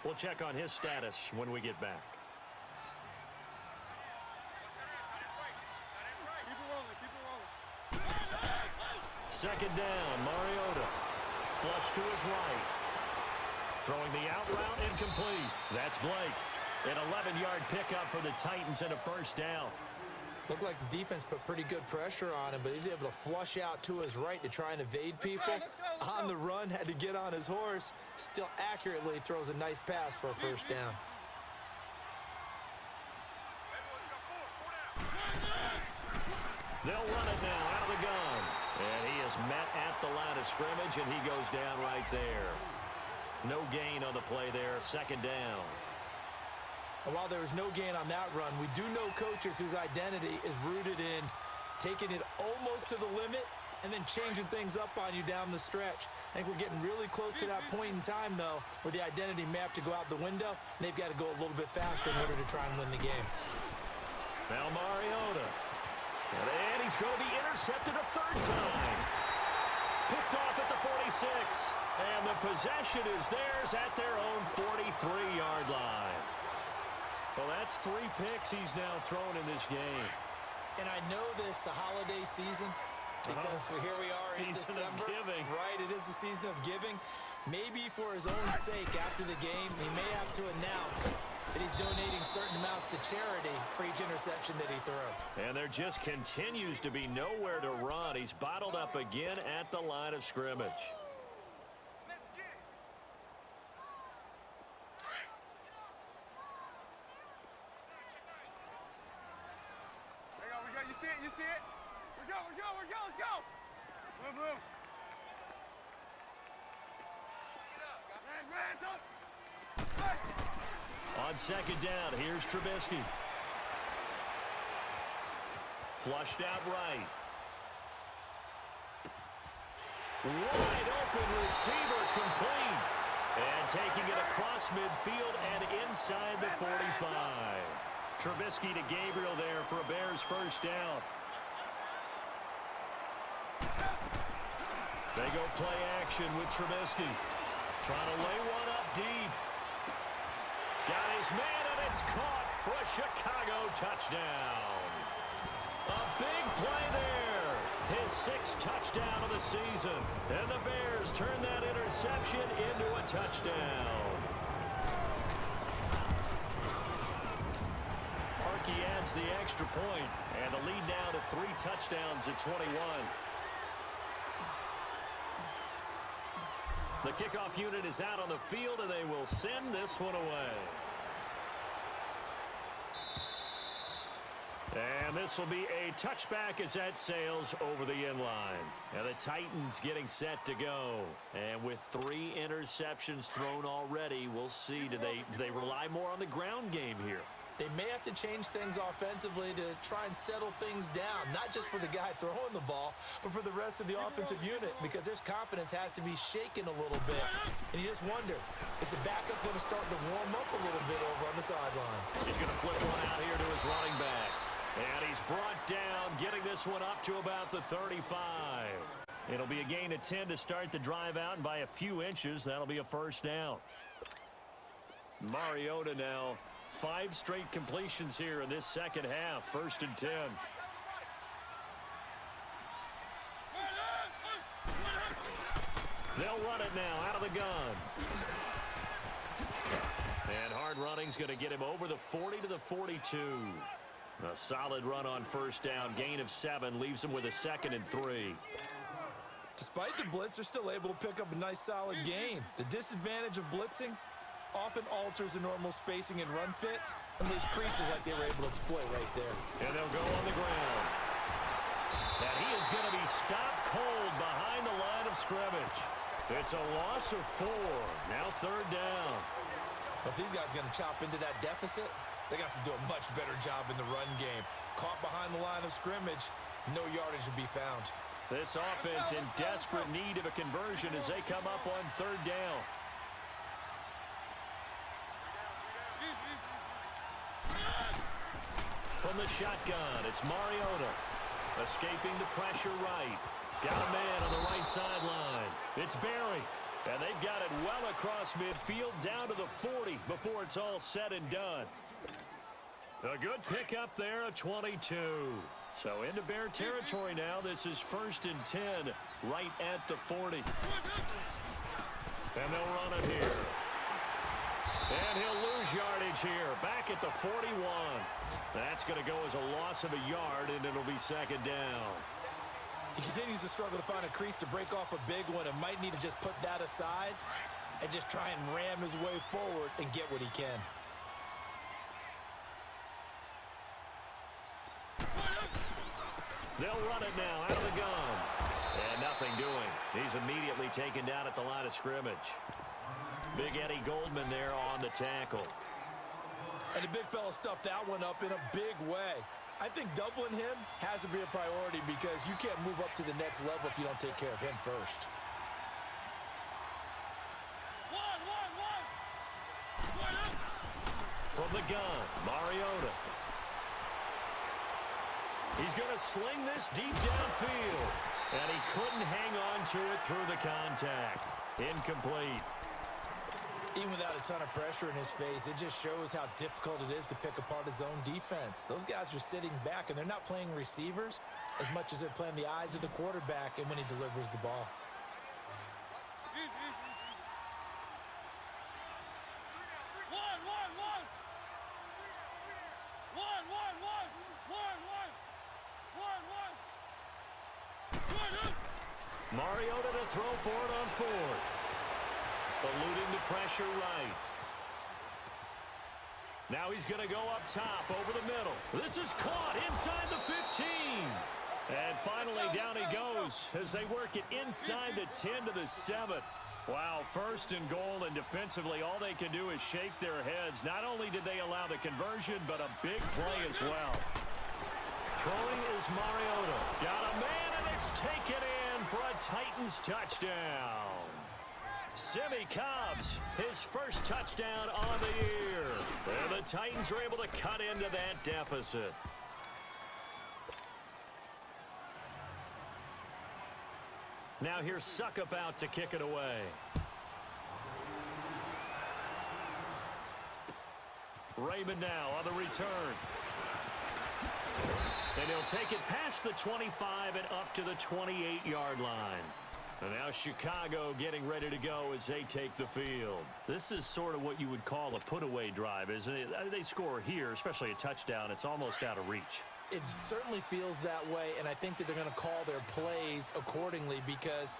We'll check on his status when we get back. Second down, Mariota. Flush to his right. Throwing the out route incomplete. That's Blake. An 11-yard pickup for the Titans and a first down. Looked like the defense put pretty good pressure on him, but he's able to flush out to his right to try and evade people. On the run, had to get on his horse. Still accurately throws a nice pass for a first down. They'll run it now out of the gun. And he is met at the line of scrimmage, and he goes down right there. No gain on the play there, second down. And while there was no gain on that run, we do know coaches whose identity is rooted in taking it almost to the limit and then changing things up on you down the stretch. I think we're getting really close to that point in time, though, where the identity may have to go out the window, and they've got to go a little bit faster in order to try and win the game. Now Mariota. And he's going to be intercepted a third time. Picked off at the 46. And the possession is theirs at their own 43-yard line. Well, that's 3 picks he's now thrown in this game. And I know this, the holiday season, because here we are in Season December. of giving. Right, it is the season of giving. Maybe for his own sake after the game, he may have to announce that he's donating certain amounts to charity for each interception that he threw. And there just continues to be nowhere to run. He's bottled up again at the line of scrimmage. You see it? You see it? We're go, let's go! Move, move. Hands up! On second down, here's Trubisky. Flushed out right. Wide open receiver complete. And taking it across midfield and inside the 45. Trubisky to Gabriel there for a Bears first down. They go play action with Trubisky. Trying to lay one up deep. Got his man, and it's caught for a Chicago touchdown. A big play there. His 6th touchdown of the season. And the Bears turn that interception into a touchdown. Parkey adds the extra point, and the lead now to 3 touchdowns at 21. The kickoff unit is out on the field, and they will send this one away. And this will be a touchback as that sails over the inline. And the Titans getting set to go. And with 3 interceptions thrown already, we'll see. Do they rely more on the ground game here? They may have to change things offensively to try and settle things down, not just for the guy throwing the ball, but for the rest of the offensive unit, because their confidence has to be shaken a little bit. And you just wonder, is the backup going to start to warm up a little bit over on the sideline? He's going to flip one out here to his running back. And he's brought down, getting this one up to about the 35. It'll be a gain of 10 to start the drive out, and by a few inches, that'll be a first down. Mariota now. 5 straight completions here in this second half. 1st and 10. They'll run it now out of the gun. And hard running's going to get him over the 40 to the 42. A solid run on first down. Gain of 7 leaves him with a 2nd and 3. Despite the blitz, they're still able to pick up a nice solid gain. The disadvantage of blitzing often alters the normal spacing and run fits and leaves creases like they were able to exploit right there. And they'll go on the ground. And he is going to be stopped cold behind the line of scrimmage. It's a loss of 4. Now 3rd down. If these guys are going to chop into that deficit, they got to do a much better job in the run game. Caught behind the line of scrimmage, no yardage to be found. This offense in desperate need of a conversion as they come up on 3rd down. From the shotgun, it's Mariota. Escaping the pressure right. Got a man on the right sideline. It's Barry. And they've got it well across midfield down to the 40 before it's all said and done. A good pickup there, a 22. So into Bear territory now. This is 1st and 10 right at the 40. And they'll run it here. And he'll lose yardage here. Back at the 41. That's going to go as a loss of a yard, and it'll be 2nd down. He continues to struggle to find a crease to break off a big one and might need to just put that aside and just try and ram his way forward and get what he can. They'll run it now out of the gun. And nothing doing. He's immediately taken down at the line of scrimmage. Big Eddie Goldman there on the tackle. And the big fella stuffed that one up in a big way. I think doubling him has to be a priority because you can't move up to the next level if you don't take care of him first. From the gun, Mariota. He's going to sling this deep downfield. And he couldn't hang on to it through the contact. Incomplete. Even without a ton of pressure in his face, it just shows how difficult it is to pick apart his own defense. Those guys are sitting back, and they're not playing receivers as much as they're playing the eyes of the quarterback and when he delivers the ball. Mariota to throw for it on 4th. Eluding the pressure right. Now he's going to go up top over the middle. This is caught inside the 15. And finally down he goes as they work it inside the 10 to the 7. Wow, 1st and goal, and defensively all they can do is shake their heads. Not only did they allow the conversion, but a big play as well. Throwing is Mariota. Got a man, and it's taken in for a Titans touchdown. Simmie Cobbs, his first touchdown on the year. And the Titans are able to cut into that deficit. Now here's Suckup out to kick it away. Raymond now on the return. And he'll take it past the 25 and up to the 28-yard line. And now Chicago getting ready to go as they take the field. This is sort of what you would call a put-away drive, isn't it? They score here, especially a touchdown. It's almost out of reach. It certainly feels that way, and I think that they're going to call their plays accordingly because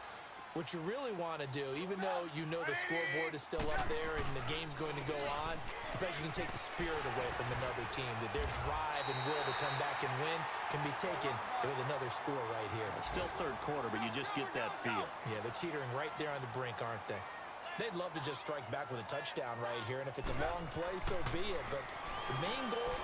what you really want to do, even though you know the scoreboard is still up there and the game's going to go on, in fact, you can take the spirit away from another team, that their drive and will to come back and win can be taken with another score right here. It's still 3rd quarter, but you just get that feel. Yeah, they're teetering right there on the brink, aren't they? They'd love to just strike back with a touchdown right here, and if it's a long play, so be it. But the main goal,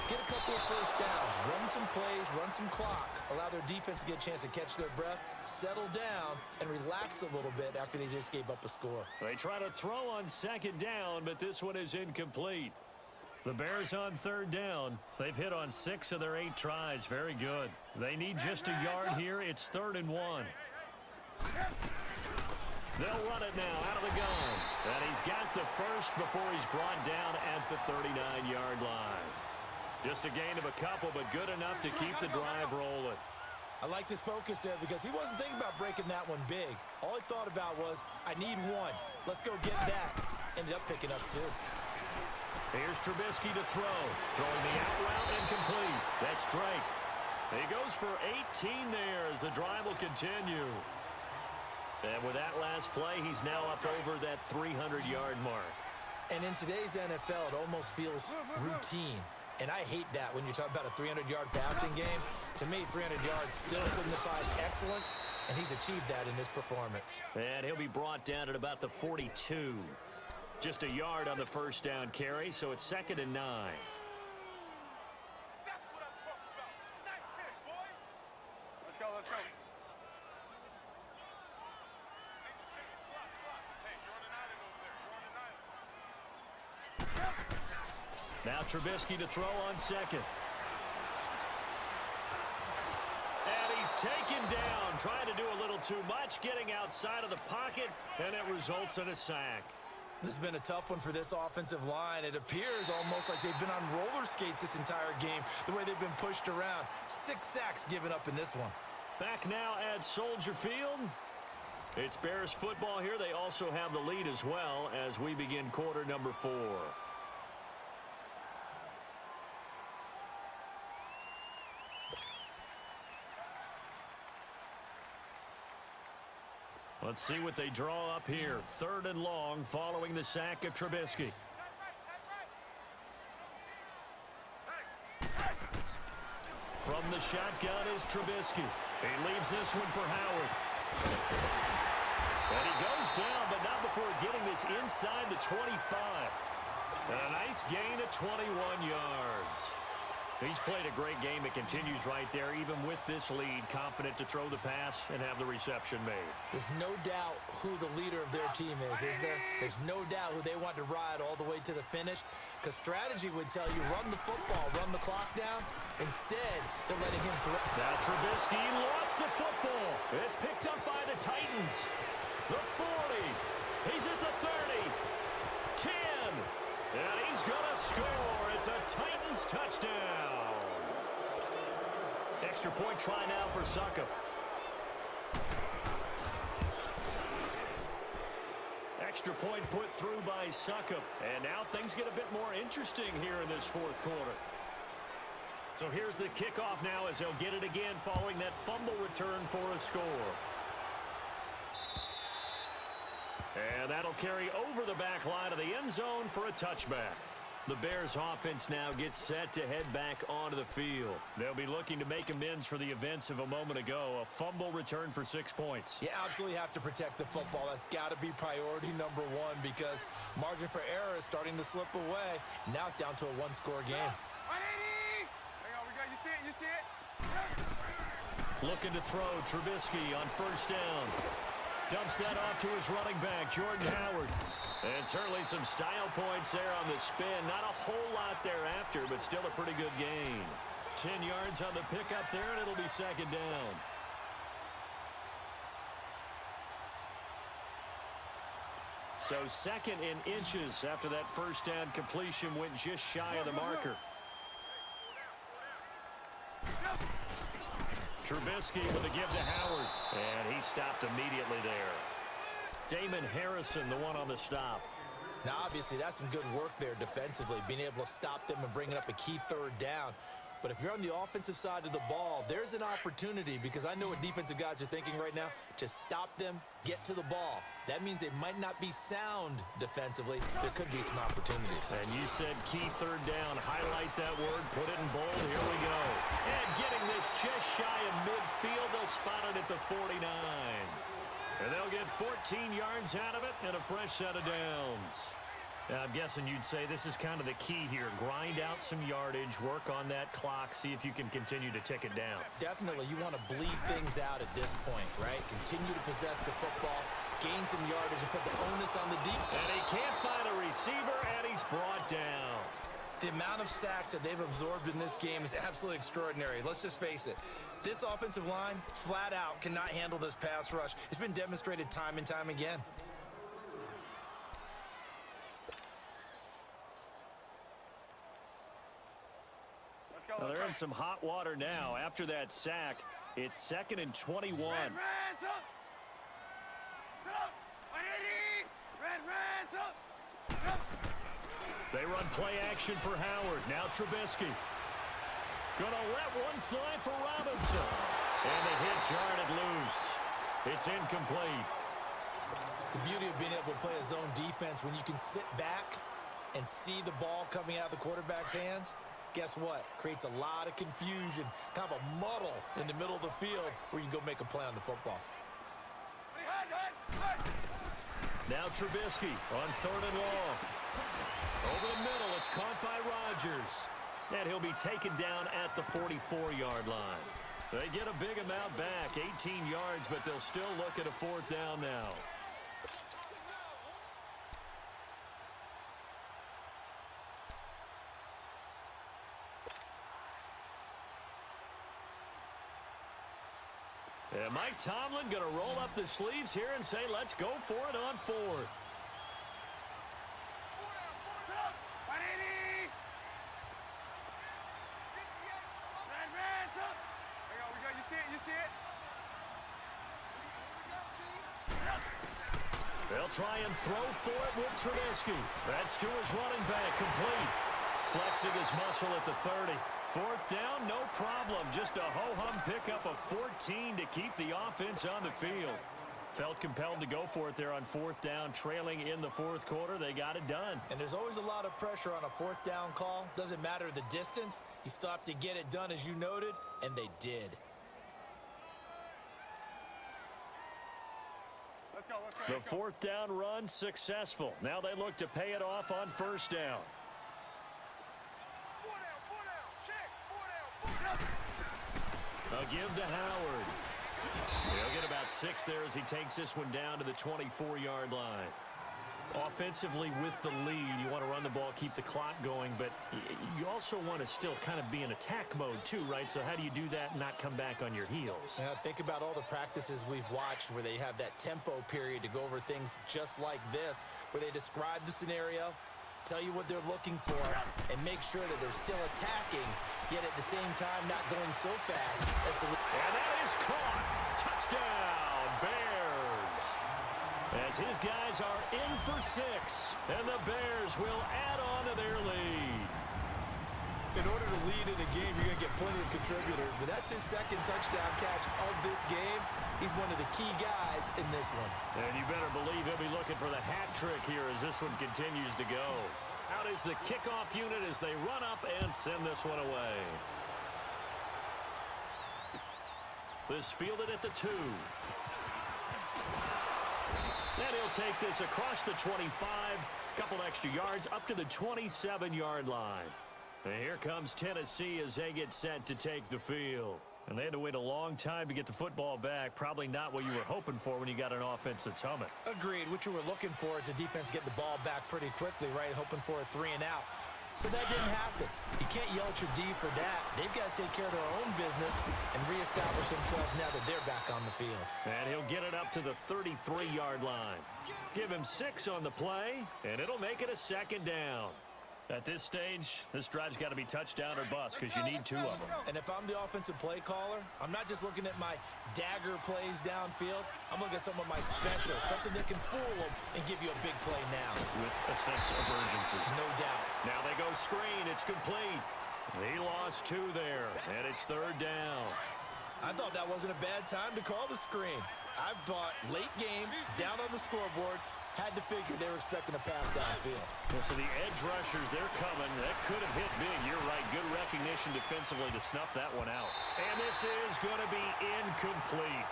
get a couple of first downs, run some plays, run some clock, allow their defense to get a chance to catch their breath, settle down, and relax a little bit after they just gave up a score. They try to throw on 2nd down, but this one is incomplete. The Bears on 3rd down. They've hit on 6 of their 8 tries. Very good. They need just a yard here. It's 3rd and 1. They'll run it now out of the gun. And he's got the first before he's brought down at the 39-yard line. Just a gain of a couple, but good enough to keep the drive rolling. I liked his focus there because he wasn't thinking about breaking that one big. All he thought about was, I need one. Let's go get that. Ended up picking up 2. Here's Trubisky to throw. Throwing the out route incomplete. That's Drake. He goes for 18 there as the drive will continue. And with that last play, he's now up over that 300-yard mark. And in today's NFL, it almost feels routine. And I hate that when you're talking about a 300-yard passing game. To me, 300 yards still signifies excellence, and he's achieved that in this performance. And he'll be brought down at about the 42. Just a yard on the first down carry, so it's 2nd and 9. That's what I'm talking about. Nice hit, boy. Let's go, let's go. Single, slot. Hey, you're on an island over there. You're on an island. Now Trubisky to throw on 2nd. down, trying to do a little too much, getting outside of the pocket, and it results in a sack. This has been a tough one for this offensive line. It appears almost like they've been on roller skates this entire game, the way they've been pushed around. 6 sacks given up in this one. Back now at Soldier Field. It's Bears football here. They also have the lead as well as we begin quarter number 4. Let's see what they draw up here. 3rd and long following the sack of Trubisky. From the shotgun is Trubisky. He leaves this one for Howard. And he goes down, but not before getting this inside the 25. And a nice gain of 21 yards. He's played a great game. It continues right there, even with this lead, confident to throw the pass and have the reception made. There's no doubt who the leader of their team is there? There's no doubt who they want to ride all the way to the finish, because strategy would tell you run the football, run the clock down. Instead, they're letting him throw. Now Trubisky lost the football. It's picked up by the Titans. The 40. He's at the 30. 10. And he's going to score. It's a Titans touchdown. Extra point try now for Succop. Extra point put through by Succop. And now things get a bit more interesting here in this 4th quarter. So here's the kickoff now as they'll get it again following that fumble return for a score. And that'll carry over the back line of the end zone for a touchback. The Bears offense now gets set to head back onto the field. They'll be looking to make amends for the events of a moment ago. A fumble return for 6 points. You absolutely have to protect the football. That's got to be priority number 1, because margin for error is starting to slip away. Now it's down to a 1-score game. Hang on, we got you see it? Looking to throw Trubisky on 1st down. Dumps that off to his running back, Jordan Howard. And certainly some style points there on the spin. Not a whole lot thereafter, but still a pretty good gain. 10 yards on the pickup there, and it'll be 2nd down. So 2nd in inches after that 1st down completion went just shy of the marker. Trubisky with a give to Howard. And he stopped immediately there. Damon Harrison, the one on the stop. Now, obviously, that's some good work there defensively, being able to stop them and bringing up a key 3rd down. But if you're on the offensive side of the ball, there's an opportunity, because I know what defensive guys are thinking right now. Just stop them, get to the ball. That means they might not be sound defensively. There could be some opportunities. And you said key 3rd down. Highlight that word. Put it in bold. Here we go. And getting this just shy of midfield. They'll spot it at the 49. And they'll get 14 yards out of it and a fresh set of downs. I'm guessing you'd say this is kind of the key here. Grind out some yardage, work on that clock, see if you can continue to tick it down. Definitely, you want to bleed things out at this point, right? Continue to possess the football, gain some yardage, and put the onus on the deep. And he can't find a receiver, and he's brought down. The amount of sacks that they've absorbed in this game is absolutely extraordinary. Let's just face it. This offensive line, flat out, cannot handle this pass rush. It's been demonstrated time and time again. Well, they're in some hot water now. After that sack, it's 2nd and 21. They run play action for Howard. Now Trubisky. Gonna let one fly for Robinson. And the hit jarred it loose. It's incomplete. The beauty of being able to play a zone defense, when you can sit back and see the ball coming out of the quarterback's hands, guess what? Creates a lot of confusion, kind of a muddle in the middle of the field where you can go make a play on the football. Now Trubisky on 3rd and long. Over the middle, it's caught by Rodgers. And he'll be taken down at the 44-yard line. They get a big amount back, 18 yards, but they'll still look at a 4th down now. And Mike Tomlin going to roll up the sleeves here and say, let's go for it on fourth. They'll try and throw for it with Trubisky. That's to his running back, complete. Flexing his muscle at the 30. Fourth down, no problem. Just a ho-hum pickup of 14 to keep the offense on the field. Felt compelled to go for it there on fourth down, trailing in the fourth quarter. They got it done. And there's always a lot of pressure on a fourth down call. Doesn't matter the distance. You still have to get it done, as you noted, and they did. The fourth down run successful. Now they look to pay it off on first down. A give to Howard. He'll get about 6 there as he takes this one down to the 24-yard line. Offensively with the lead, you want to run the ball, keep the clock going, but you also want to still kind of be in attack mode too, right? So how do you do that and not come back on your heels? Think about all the practices we've watched where they have that tempo period to go over things just like this, where they describe the scenario, tell you what they're looking for, and make sure that they're still attacking, yet at the same time not going so fast as to... And that is caught. Touchdown, Bears. As his guys are in for 6, and the Bears will add on to their lead. In order to lead in a game, you're going to get plenty of contributors, but that's his second touchdown catch of this game. He's one of the key guys in this one. And you better believe he'll be looking for the hat trick here as this one continues to go. Out is the kickoff unit as they run up and send this one away. This fielded at the 2. And he'll take this across the 25, couple extra yards up to the 27-yard line. And here comes Tennessee as they get set to take the field. And they had to wait a long time to get the football back. Probably not what you were hoping for when you got an offense that's humming. Agreed. What you were looking for is the defense get the ball back pretty quickly, right? Hoping for a 3 and out. So that didn't happen. You can't yell at your D for that. They've got to take care of their own business and reestablish themselves now that they're back on the field. And he'll get it up to the 33-yard line. Give him 6 on the play, and it'll make it a second down. At this stage, this drive's got to be touchdown or bust because you need 2 of them. And if I'm the offensive play caller, I'm not just looking at my dagger plays downfield. I'm looking at some of my specials, something that can fool them and give you a big play now. With a sense of urgency. No doubt. Now they go screen. It's complete. He lost 2 there, and it's third down. I thought that wasn't a bad time to call the screen. I thought late game, down on the scoreboard, had to figure they were expecting a pass downfield. So the edge rushers, they're coming. That could have hit big. You're right. Good recognition defensively to snuff that one out. And this is going to be incomplete.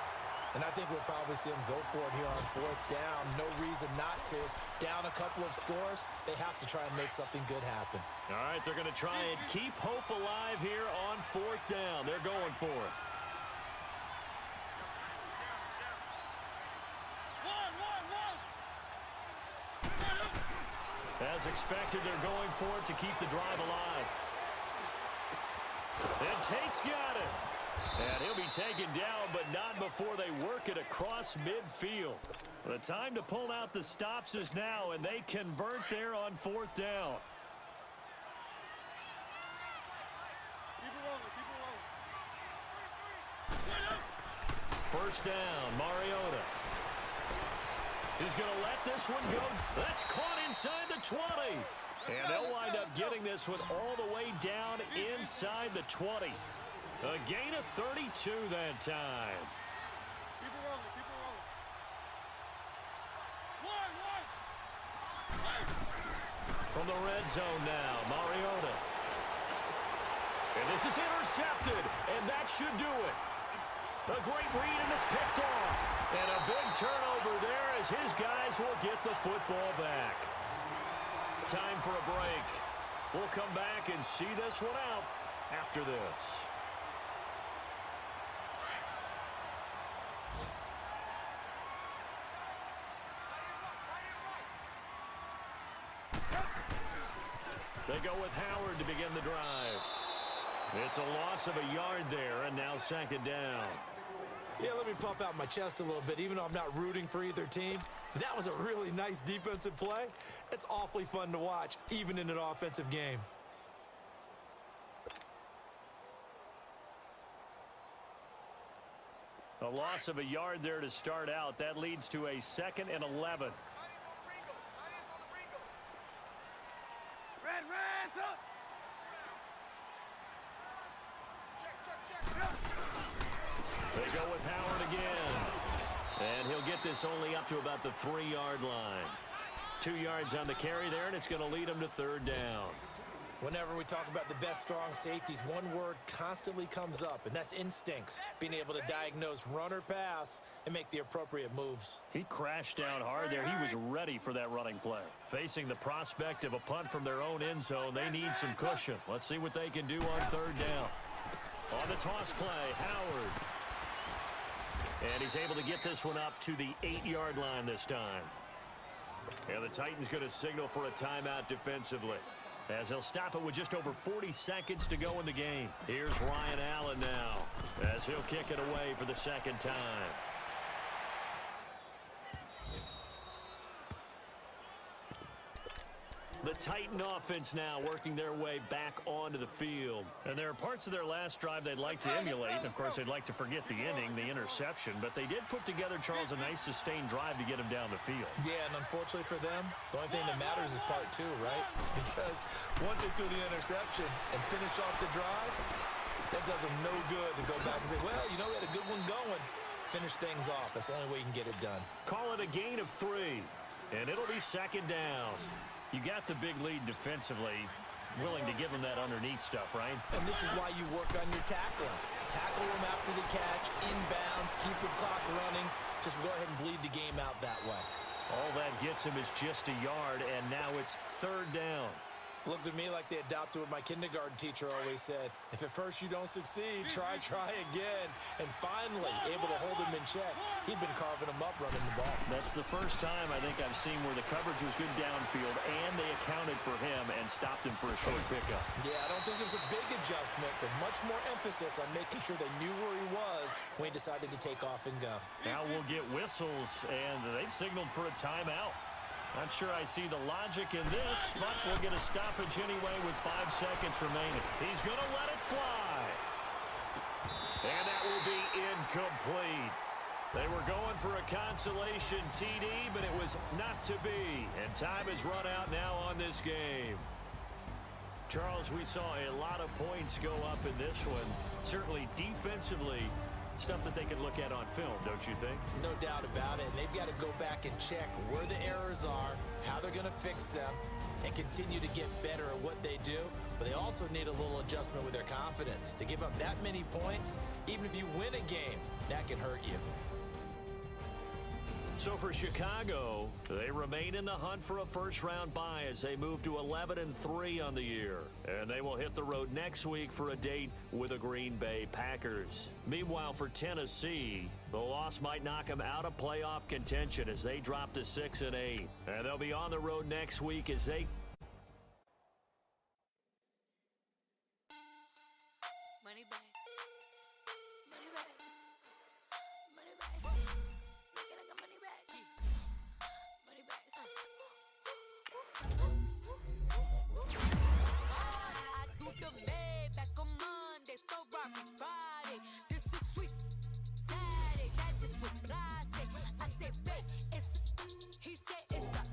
And I think we'll probably see them go for it here on fourth down. No reason not to. Down a couple of scores, they have to try and make something good happen. All right, they're going to try and keep hope alive here on fourth down. They're going for it. As expected, they're going for it to keep the drive alive. And Tate's got it. And he'll be taken down, but not before they work it across midfield. The time to pull out the stops is now, and they convert there on fourth down. First down, Mariota. He's going to let this one go. That's caught inside the 20. And they'll wind up getting this one all the way down inside the 20. A gain of 32 that time. From the red zone now, Mariota. And this is intercepted, and that should do it. A great read, and it's picked off. And a big turnover there as his guys will get the football back. Time for a break. We'll come back and see this one out after this. They go with Howard to begin the drive. It's a loss of a yard there, and now second down. Yeah, let me puff out my chest a little bit, even though I'm not rooting for either team. That was a really nice defensive play. It's awfully fun to watch, even in an offensive game. A loss of a yard there to start out. That leads to a 2nd and 11. They go with Howard again. And he'll get this only up to about the 3-yard line. 2 yards on the carry there, and it's going to lead him to 3rd down. Whenever we talk about the best strong safeties, one word constantly comes up, and that's instincts. Being able to diagnose run or pass and make the appropriate moves. He crashed down hard there. He was ready for that running play. Facing the prospect of a punt from their own end zone, they need some cushion. Let's see what they can do on 3rd down. On the toss play, Howard. And he's able to get this one up to the 8-yard line this time. And the Titans going to signal for a timeout defensively, as he'll stop it with just over 40 seconds to go in the game. Here's Ryan Allen now, as he'll kick it away for the 2nd time. The Titan offense now working their way back onto the field. And there are parts of their last drive they'd like to emulate. And, of course, they'd like to forget the inning, the interception. But they did put together, Charles, a nice sustained drive to get him down the field. Yeah, and unfortunately for them, the only thing that matters is part 2, right? Because once they threw the interception and finished off the drive, that does them no good to go back and say, well, you know, we had a good one going. Finish things off. That's the only way you can get it done. Call it a gain of 3, and it'll be 2nd down. You got the big lead defensively, willing to give them that underneath stuff, right? And this is why you work on your tackling. Tackle them after the catch, inbounds, keep the clock running. Just go ahead and bleed the game out that way. All that gets him is just a yard, and now it's 3rd down. Looked at me like they adopted what my kindergarten teacher always said. If at first you don't succeed, try again. And finally, able to hold him in check. He'd been carving him up running the ball. That's the first time I think I've seen where the coverage was good downfield, and they accounted for him and stopped him for a short pickup. Yeah, I don't think it was a big adjustment, but much more emphasis on making sure they knew where he was when he decided to take off and go. Now we'll get whistles, and they've signaled for a timeout. Not sure I see the logic in this, but we'll get a stoppage anyway with 5 seconds remaining. He's going to let it fly. And that will be incomplete. They were going for a consolation TD, but it was not to be. And time has run out now on this game. Charles, we saw a lot of points go up in this one. Certainly defensively, stuff that they can look at on film, don't you think? No doubt about it. And they've got to go back and check where the errors are, how they're going to fix them, and continue to get better at what they do. But they also need a little adjustment with their confidence. To give up that many points, even if you win a game, that can hurt you. So for Chicago, they remain in the hunt for a first-round bye as they move to 11-3 on the year. And they will hit the road next week for a date with the Green Bay Packers. Meanwhile, for Tennessee, the loss might knock them out of playoff contention as they drop to 6-8. And they'll be on the road next week as they... Money back. Money back. Money back. Make it like a money back. Money back. I do the Maybach on Monday, throw rock on Friday. This is sweet Saturday, that's just what I say. I say, babe, it's, he said it's a,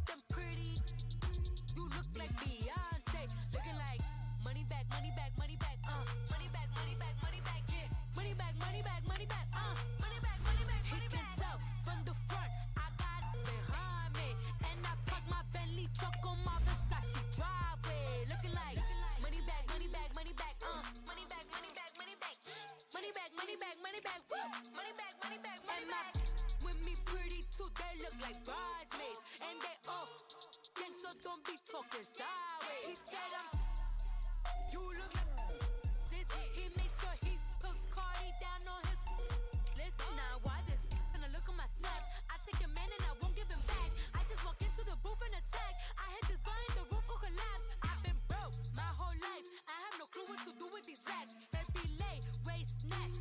them pretty, you look like Beyonce, looking like money back, money back, money back, money back, money back, money back, yeah, money back, money back, money back, money back, money back, he can tell from the front, I got it behind me, and I park my Bentley truck on my Versace driveway, looking like money back, money back, money back, money back, money back, money back, money back, money back, money back, money back, money back, money back, with me pretty too, they look like bridesmaids, and they all gangsta, don't be talking sideways, he said you look like this. He makes sure he put Cardi down on his list. Now why this? Gonna look on my snap. I take your man and I won't give him back. I just walk into the booth and attack. I hit this button, the roof will collapse. I've been broke my whole life. I have no clue what to do with these racks. Baby lay, waist snatch.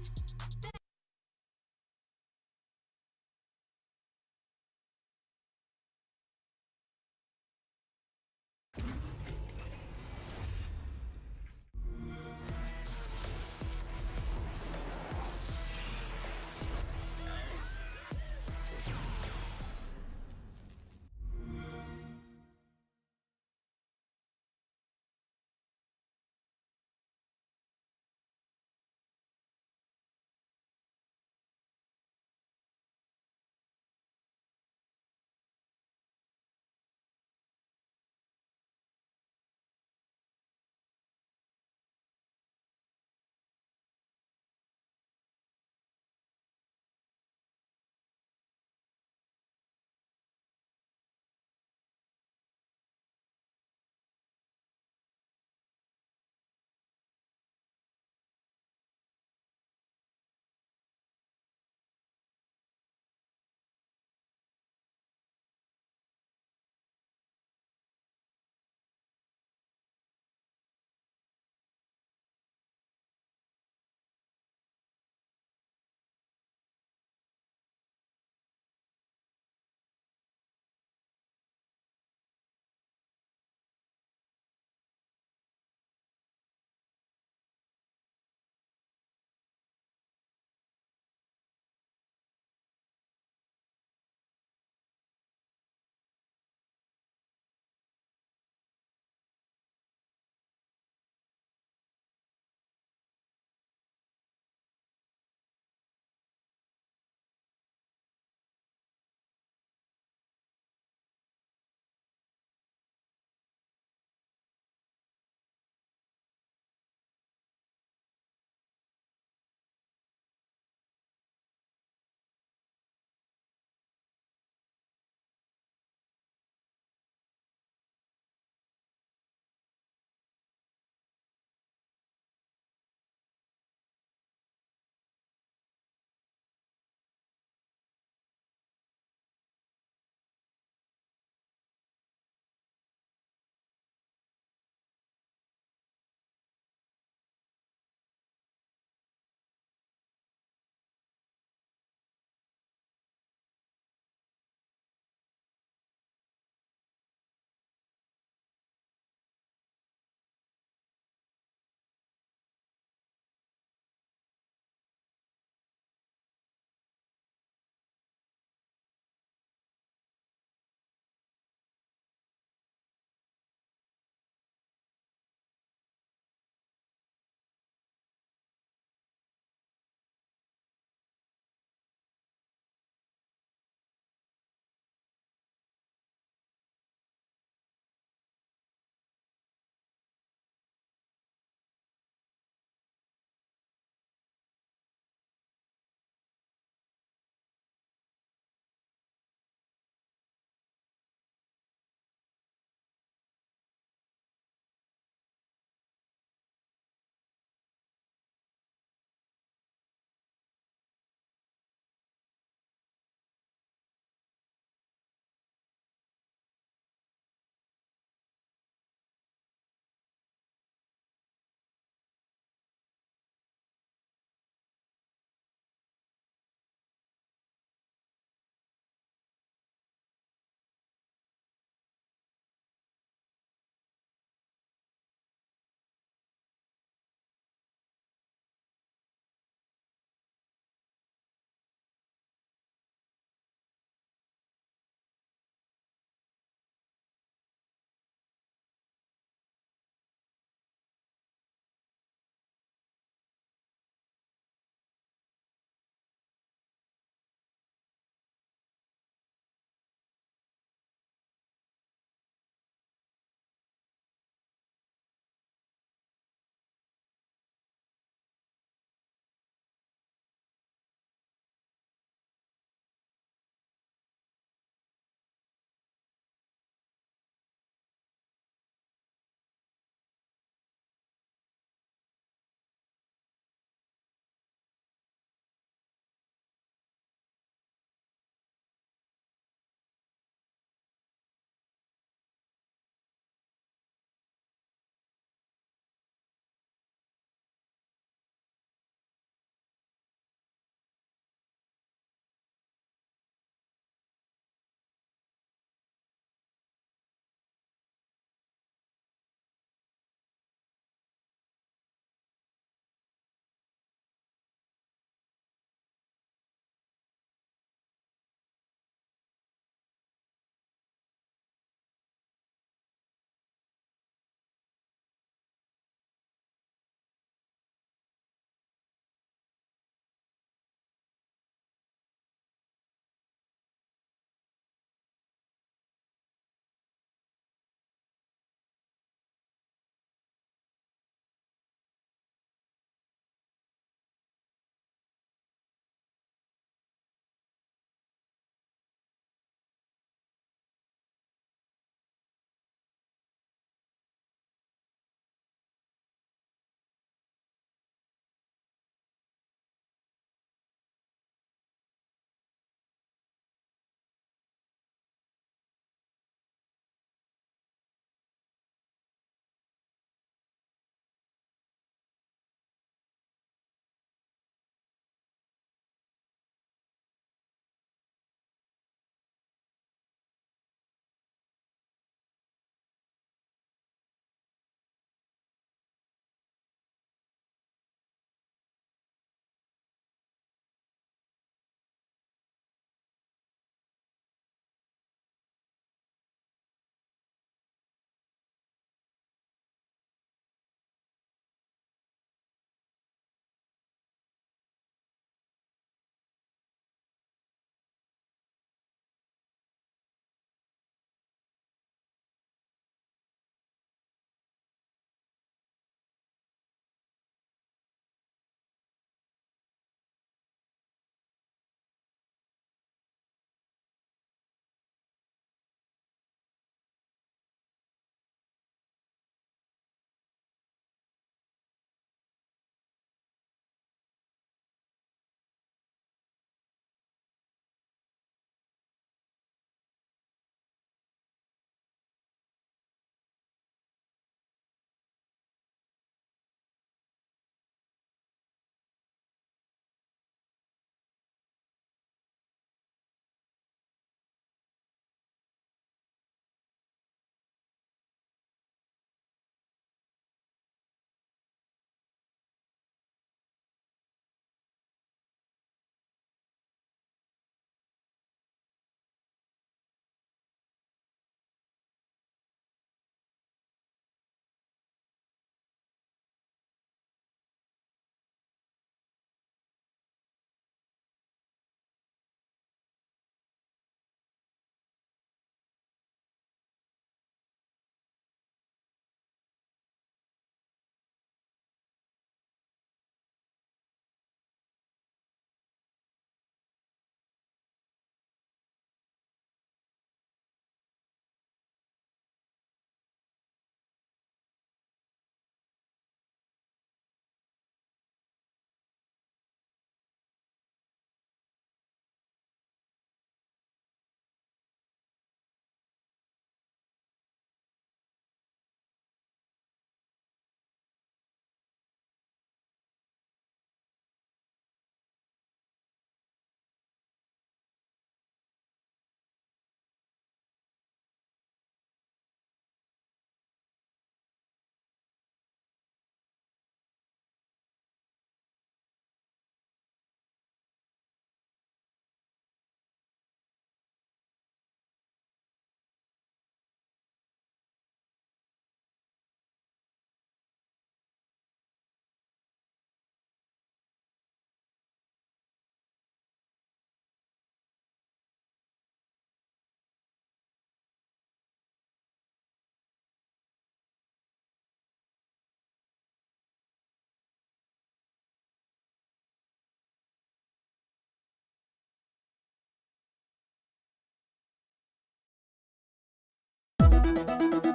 Bye.